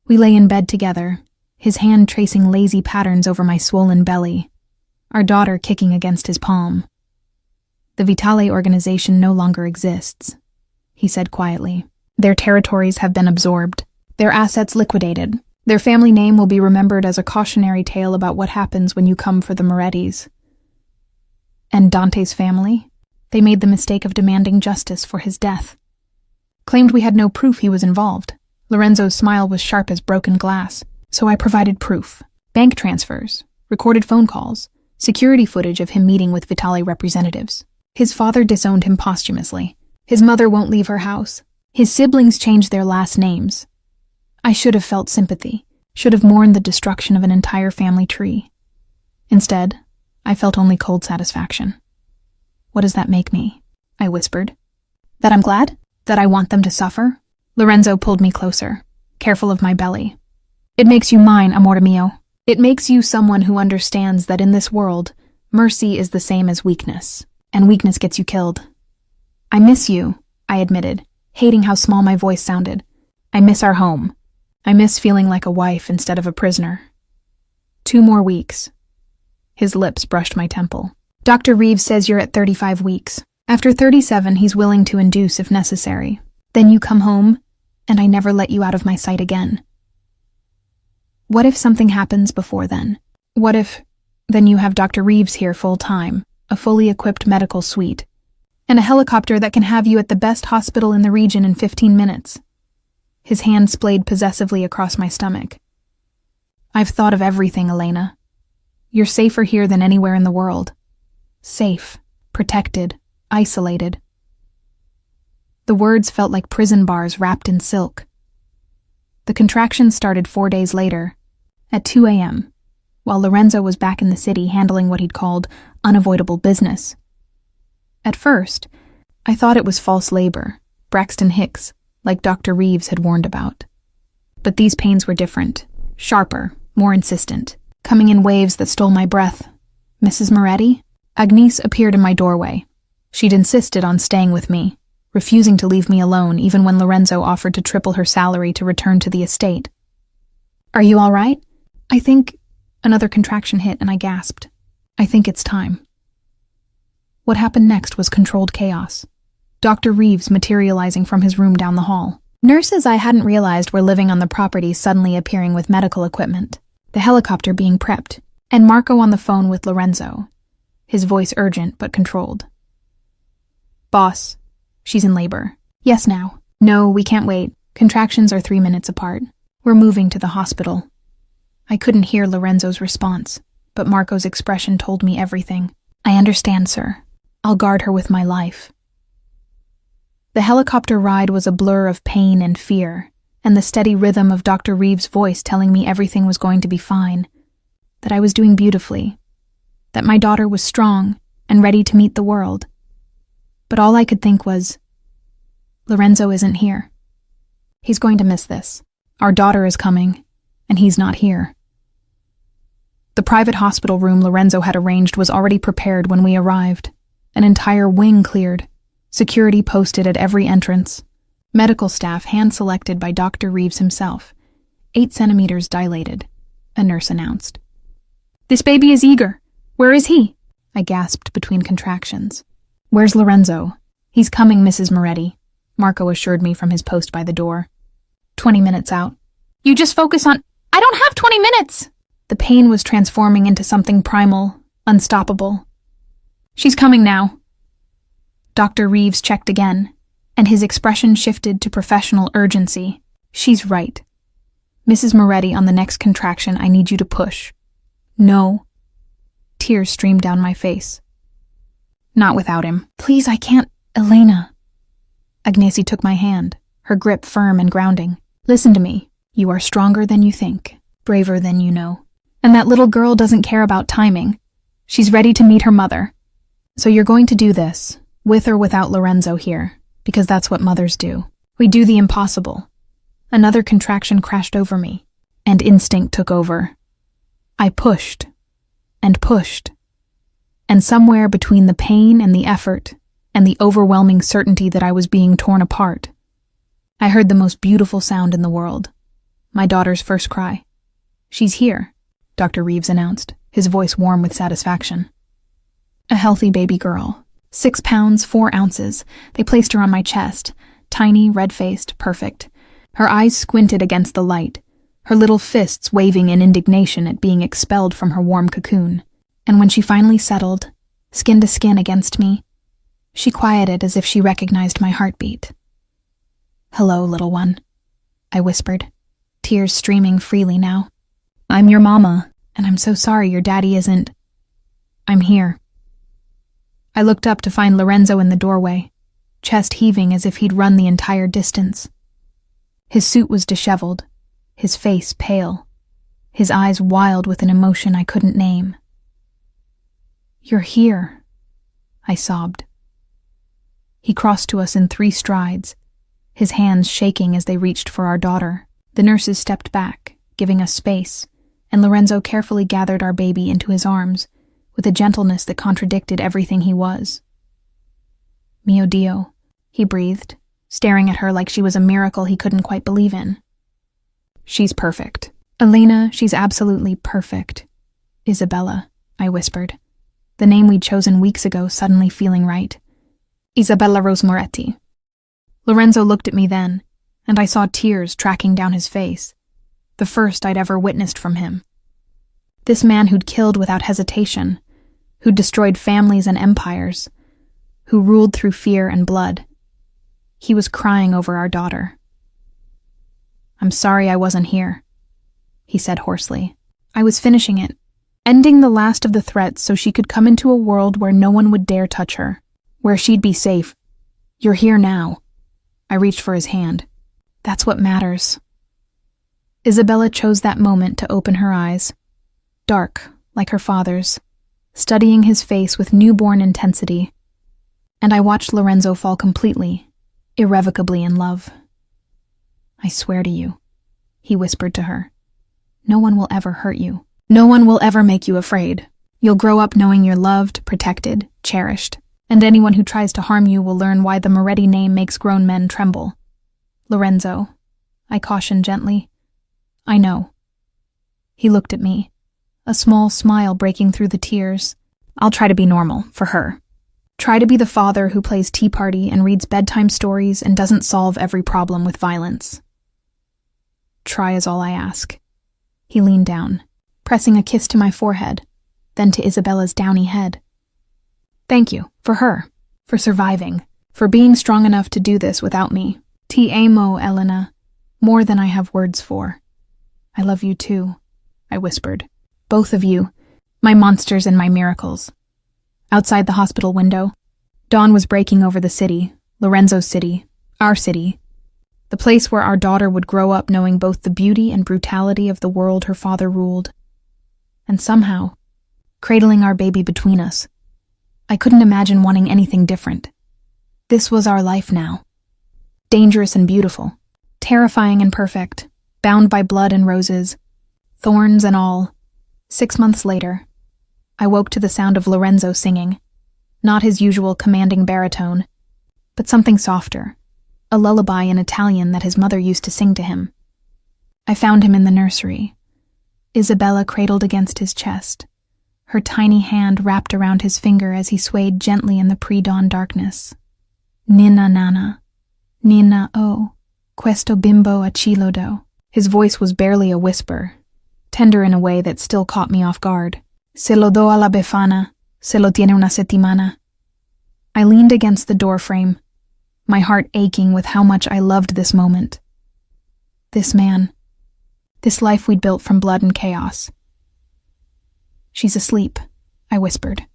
We lay in bed together, his hand tracing lazy patterns over my swollen belly, our daughter kicking against his palm. The Vitale organization no longer exists, he said quietly. Their territories have been absorbed, their assets liquidated. Their family name will be remembered as a cautionary tale about what happens when you come for the Morettis. And Dante's family? They made the mistake of demanding justice for his death. Claimed we had no proof he was involved. Lorenzo's smile was sharp as broken glass, so I provided proof. Bank transfers, recorded phone calls, security footage of him meeting with Vitale representatives. His father disowned him posthumously. His mother won't leave her house. His siblings changed their last names. I should have felt sympathy, should have mourned the destruction of an entire family tree. Instead, I felt only cold satisfaction. What does that make me? I whispered. That I'm glad? That I want them to suffer? Lorenzo pulled me closer, careful of my belly. It makes you mine, amor mio. It makes you someone who understands that in this world, mercy is the same as weakness, and weakness gets you killed. I miss you, I admitted, hating how small my voice sounded. I miss our home. I miss feeling like a wife instead of a prisoner. 2 more weeks. His lips brushed my temple. Dr. Reeves says you're at 35 weeks. After 37, he's willing to induce if necessary. Then you come home, and I never let you out of my sight again. What if something happens before then? What if then you have Dr. Reeves here full-time, a fully equipped medical suite, and a helicopter that can have you at the best hospital in the region in 15 minutes? His hand splayed possessively across my stomach. I've thought of everything, Elena. You're safer here than anywhere in the world. Safe, protected, isolated. The words felt like prison bars wrapped in silk. The contractions started 4 days later, at 2 a.m., while Lorenzo was back in the city handling what he'd called unavoidable business. At first, I thought it was false labor, Braxton Hicks, like Dr. Reeves had warned about. But these pains were different, sharper, more insistent, coming in waves that stole my breath. Mrs. Moretti? Agnese appeared in my doorway. She'd insisted on staying with me, refusing to leave me alone even when Lorenzo offered to triple her salary to return to the estate. Are you all right? I think... Another contraction hit and I gasped. I think it's time. What happened next was controlled chaos. Dr. Reeves materializing from his room down the hall. Nurses I hadn't realized were living on the property suddenly appearing with medical equipment, the helicopter being prepped, and Marco on the phone with Lorenzo, his voice urgent but controlled. Boss, she's in labor. Yes, now. No, we can't wait. Contractions are 3 minutes apart. We're moving to the hospital. I couldn't hear Lorenzo's response, but Marco's expression told me everything. I understand, sir. I'll guard her with my life. The helicopter ride was a blur of pain and fear, and the steady rhythm of Dr. Reeves' voice telling me everything was going to be fine, that I was doing beautifully, that my daughter was strong and ready to meet the world. But all I could think was, Lorenzo isn't here. He's going to miss this. Our daughter is coming, and he's not here. The private hospital room Lorenzo had arranged was already prepared when we arrived. An entire wing cleared, security posted at every entrance, medical staff hand-selected by Dr. Reeves himself, 8 centimeters dilated, a nurse announced. This baby is eager. Where is he? I gasped between contractions. Where's Lorenzo? He's coming, Mrs. Moretti, Marco assured me from his post by the door. 20 minutes out. You just focus on... I don't have 20 minutes! The pain was transforming into something primal, unstoppable. She's coming now. Dr. Reeves checked again, and his expression shifted to professional urgency. She's right. Mrs. Moretti, on the next contraction, I need you to push. No. Tears streamed down my face. Not without him. Please, I can't... Elena. Agnese took my hand, her grip firm and grounding. Listen to me. You are stronger than you think, braver than you know. And that little girl doesn't care about timing. She's ready to meet her mother. So you're going to do this, with or without Lorenzo here, because that's what mothers do. We do the impossible. Another contraction crashed over me, and instinct took over. I pushed, and pushed. And somewhere between the pain and the effort, and the overwhelming certainty that I was being torn apart, I heard the most beautiful sound in the world. My daughter's first cry. "She's here," Dr. Reeves announced, his voice warm with satisfaction. A healthy baby girl. 6 pounds, 4 ounces. They placed her on my chest, tiny, red-faced, perfect. Her eyes squinted against the light, her little fists waving in indignation at being expelled from her warm cocoon. And when she finally settled, skin to skin against me, she quieted as if she recognized my heartbeat. "Hello, little one," I whispered, tears streaming freely now. "I'm your mama, and I'm so sorry your daddy isn't. I'm here." I looked up to find Lorenzo in the doorway, chest heaving as if he'd run the entire distance. His suit was disheveled, his face pale, his eyes wild with an emotion I couldn't name. "You're here," I sobbed. He crossed to us in 3 strides, his hands shaking as they reached for our daughter. The nurses stepped back, giving us space, and Lorenzo carefully gathered our baby into his arms, with a gentleness that contradicted everything he was. "Mio Dio," he breathed, staring at her like she was a miracle he couldn't quite believe in. "She's perfect. Elena, she's absolutely perfect." "Isabella," I whispered, the name we'd chosen weeks ago suddenly feeling right. "Isabella Rose Moretti." Lorenzo looked at me then, and I saw tears tracking down his face, the first I'd ever witnessed from him. This man who'd killed without hesitation, who'd destroyed families and empires, who ruled through fear and blood. He was crying over our daughter. "I'm sorry I wasn't here," he said hoarsely. "I was finishing it, ending the last of the threats so she could come into a world where no one would dare touch her, where she'd be safe. You're here now." I reached for his hand. "That's what matters." Isabella chose that moment to open her eyes, dark, like her father's, studying his face with newborn intensity, and I watched Lorenzo fall completely, irrevocably in love. "I swear to you," he whispered to her, "no one will ever hurt you. No one will ever make you afraid. You'll grow up knowing you're loved, protected, cherished, and anyone who tries to harm you will learn why the Moretti name makes grown men tremble." "Lorenzo," I cautioned gently, "I know." He looked at me, a small smile breaking through the tears. "I'll try to be normal, for her. Try to be the father who plays tea party and reads bedtime stories and doesn't solve every problem with violence. Try is all I ask." He leaned down, pressing a kiss to my forehead, then to Isabella's downy head. "Thank you, for her, for surviving, for being strong enough to do this without me. Ti amo, Elena, more than I have words for." "I love you too," I whispered. "Both of you, my monsters and my miracles." Outside the hospital window, dawn was breaking over the city, Lorenzo's city, our city, the place where our daughter would grow up knowing both the beauty and brutality of the world her father ruled. And somehow, cradling our baby between us, I couldn't imagine wanting anything different. This was our life now. Dangerous and beautiful, terrifying and perfect, bound by blood and roses, thorns and all. 6 months later, I woke to the sound of Lorenzo singing, not his usual commanding baritone, but something softer, a lullaby in Italian that his mother used to sing to him. I found him in the nursery, Isabella cradled against his chest, her tiny hand wrapped around his finger as he swayed gently in the pre-dawn darkness. "Ninna nana, ninna o, questo bimbo acilodo." His voice was barely a whisper, tender in a way that still caught me off guard. "Se lo do alla Befana, se lo tiene una settimana." I leaned against the doorframe, my heart aching with how much I loved this moment. This man, this life we'd built from blood and chaos. "She's asleep," I whispered.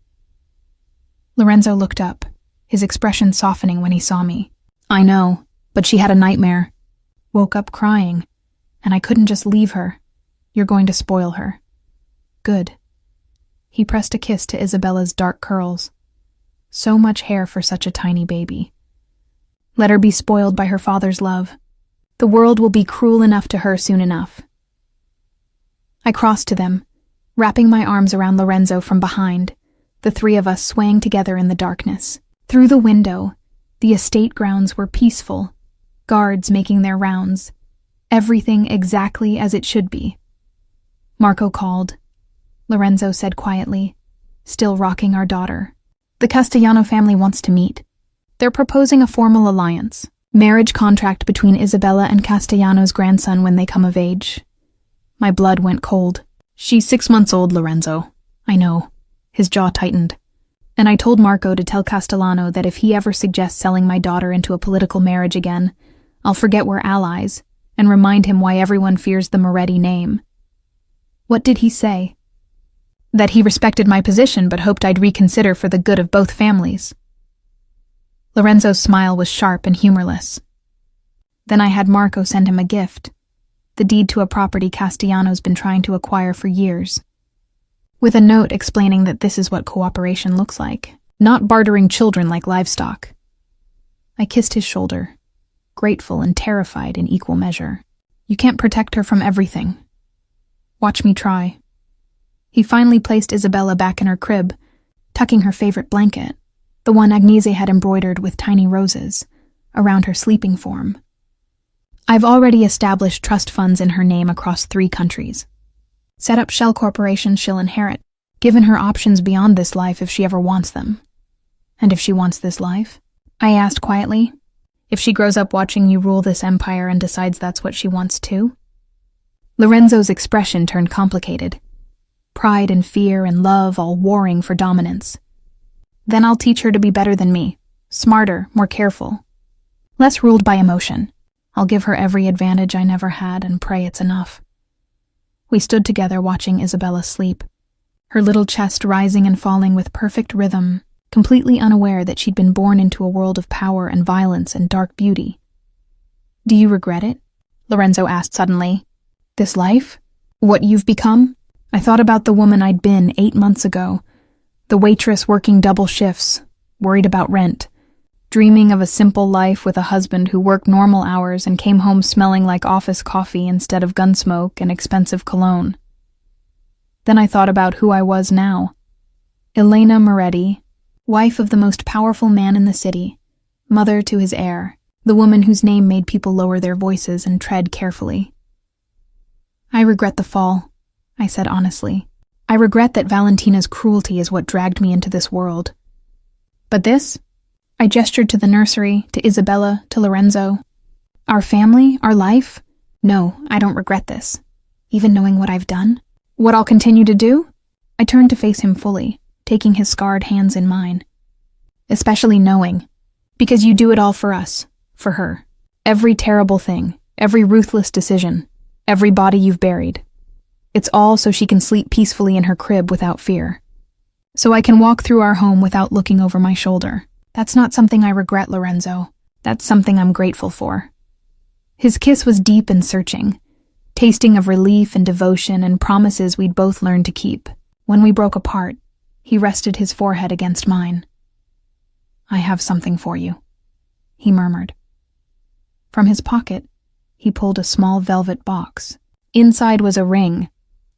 Lorenzo looked up, his expression softening when he saw me. "I know, but she had a nightmare. Woke up crying, and I couldn't just leave her. You're going to spoil her." "Good." He pressed a kiss to Isabella's dark curls. So much hair for such a tiny baby. "Let her be spoiled by her father's love. The world will be cruel enough to her soon enough." I crossed to them, wrapping my arms around Lorenzo from behind, the 3 of us swaying together in the darkness. Through the window, the estate grounds were peaceful, guards making their rounds, everything exactly as it should be. Marco called. Lorenzo said quietly, still rocking our daughter. The Castellano family wants to meet. They're proposing a formal alliance, marriage contract between Isabella and Castellano's grandson when they come of age. My blood went cold. She's 6 months old, Lorenzo. I know. His jaw tightened. And I told Marco to tell Castellano that if he ever suggests selling my daughter into a political marriage again, I'll forget we're allies and remind him why everyone fears the Moretti name. What did he say? That he respected my position but hoped I'd reconsider for the good of both families. Lorenzo's smile was sharp and humorless. Then I had Marco send him a gift, the deed to a property Castellano's been trying to acquire for years, with a note explaining that this is what cooperation looks like, not bartering children like livestock. I kissed his shoulder, grateful and terrified in equal measure. You can't protect her from everything. Watch me try. He finally placed Isabella back in her crib, tucking her favorite blanket, the one Agnese had embroidered with tiny roses, around her sleeping form. I've already established trust funds in her name across 3 countries. Set up shell corporations she'll inherit, given her options beyond this life if she ever wants them. And if she wants this life? I asked quietly. If she grows up watching you rule this empire and decides that's what she wants too? Lorenzo's expression turned complicated. Pride and fear and love all warring for dominance. Then I'll teach her to be better than me, smarter, more careful, less ruled by emotion. I'll give her every advantage I never had and pray it's enough. We stood together watching Isabella sleep, her little chest rising and falling with perfect rhythm, completely unaware that she'd been born into a world of power and violence and dark beauty. Do you regret it? Lorenzo asked suddenly. This life? What you've become? I thought about the woman I'd been 8 months ago, the waitress working double shifts, worried about rent, dreaming of a simple life with a husband who worked normal hours and came home smelling like office coffee instead of gun smoke and expensive cologne. Then I thought about who I was now. Elena Moretti, wife of the most powerful man in the city, mother to his heir, the woman whose name made people lower their voices and tread carefully. I regret the fall, I said honestly. I regret that Valentina's cruelty is what dragged me into this world. But this? I gestured to the nursery, to Isabella, to Lorenzo. Our family, our life? No, I don't regret this. Even knowing what I've done? What I'll continue to do? I turned to face him fully, taking his scarred hands in mine. Especially knowing. Because you do it all for us, for her. Every terrible thing, every ruthless decision, every body you've buried. It's all so she can sleep peacefully in her crib without fear. So I can walk through our home without looking over my shoulder. That's not something I regret, Lorenzo. That's something I'm grateful for. His kiss was deep and searching, tasting of relief and devotion and promises we'd both learned to keep. When we broke apart, he rested his forehead against mine. I have something for you, he murmured. From his pocket, he pulled a small velvet box. Inside was a ring.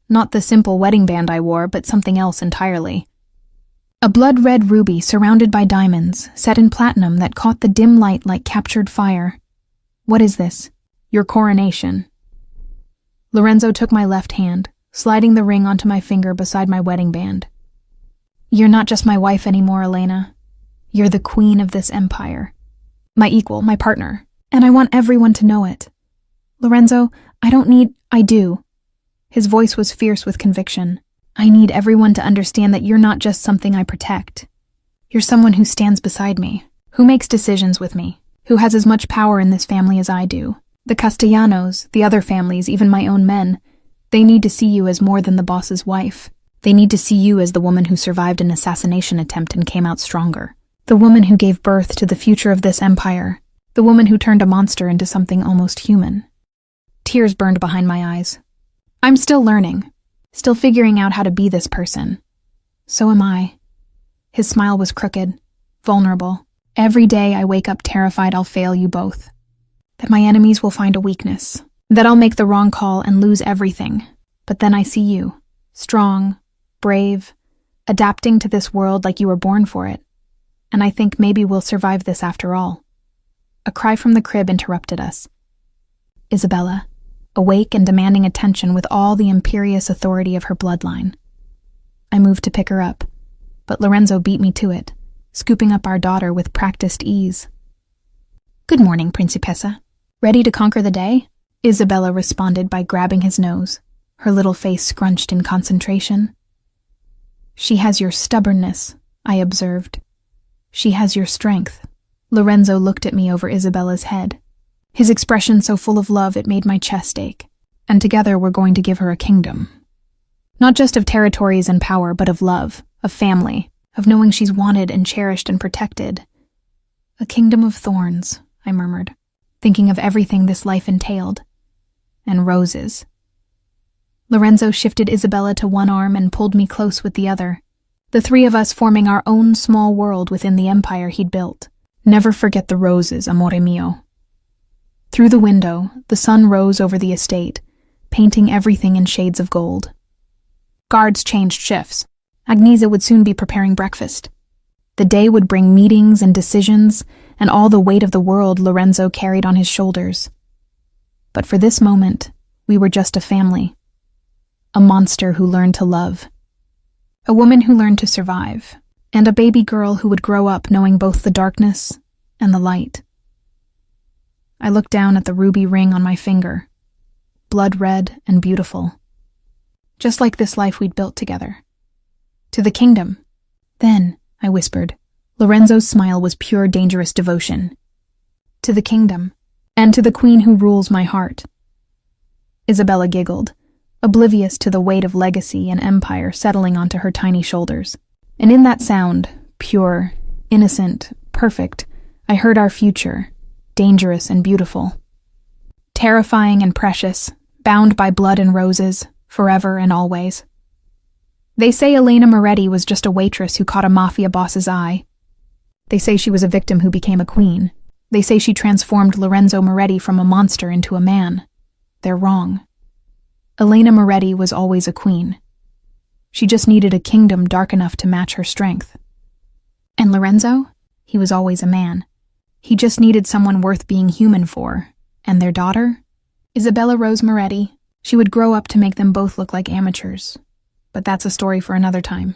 Not the simple wedding band I wore, but something else entirely. A blood-red ruby surrounded by diamonds, set in platinum that caught the dim light like captured fire. What is this? Your coronation. Lorenzo took my left hand, sliding the ring onto my finger beside my wedding band. You're not just my wife anymore, Elena. You're the queen of this empire. My equal, my partner. And I want everyone to know it. Lorenzo, I do. His voice was fierce with conviction. I need everyone to understand that you're not just something I protect. You're someone who stands beside me, who makes decisions with me, who has as much power in this family as I do. The Castellanos, the other families, even my own men, they need to see you as more than the boss's wife. They need to see you as the woman who survived an assassination attempt and came out stronger. The woman who gave birth to the future of this empire. The woman who turned a monster into something almost human. Tears burned behind my eyes. I'm still learning, still figuring out how to be this person. So am I. His smile was crooked, vulnerable. Every day I wake up terrified I'll fail you both. That my enemies will find a weakness. That I'll make the wrong call and lose everything. But then I see you, strong, brave, adapting to this world like you were born for it. And I think maybe we'll survive this after all. A cry from the crib interrupted us. Isabella, awake and demanding attention with all the imperious authority of her bloodline. I moved to pick her up, but Lorenzo beat me to it, scooping up our daughter with practiced ease. "Good morning, Principessa. Ready to conquer the day?" Isabella responded by grabbing his nose, her little face scrunched in concentration. "She has your stubbornness," I observed. "She has your strength." Lorenzo looked at me over Isabella's head, his expression so full of love it made my chest ache. "And together we're going to give her a kingdom. Not just of territories and power, but of love, of family, of knowing she's wanted and cherished and protected." "A kingdom of thorns," I murmured, thinking of everything this life entailed. "And roses." Lorenzo shifted Isabella to one arm and pulled me close with the other, the three of us forming our own small world within the empire he'd built. "Never forget the roses, amore mio." Through the window, the sun rose over the estate, painting everything in shades of gold. Guards changed shifts. Agnese would soon be preparing breakfast. The day would bring meetings and decisions, and all the weight of the world Lorenzo carried on his shoulders. But for this moment, we were just a family. A monster who learned to love. A woman who learned to survive. And a baby girl who would grow up knowing both the darkness and the light. I looked down at the ruby ring on my finger, blood red and beautiful. Just like this life we'd built together. "To the kingdom." "Then," I whispered. Lorenzo's smile was pure dangerous devotion. "To the kingdom, and to the queen who rules my heart." Isabella giggled, oblivious to the weight of legacy and empire settling onto her tiny shoulders. And in that sound, pure, innocent, perfect, I heard our future, dangerous and beautiful. Terrifying and precious, bound by blood and roses, forever and always. They say Elena Moretti was just a waitress who caught a mafia boss's eye. They say she was a victim who became a queen. They say she transformed Lorenzo Moretti from a monster into a man. They're wrong. Elena Moretti was always a queen. She just needed a kingdom dark enough to match her strength. And Lorenzo? He was always a man. He just needed someone worth being human for. And their daughter? Isabella Rose Moretti. She would grow up to make them both look like amateurs. But that's a story for another time.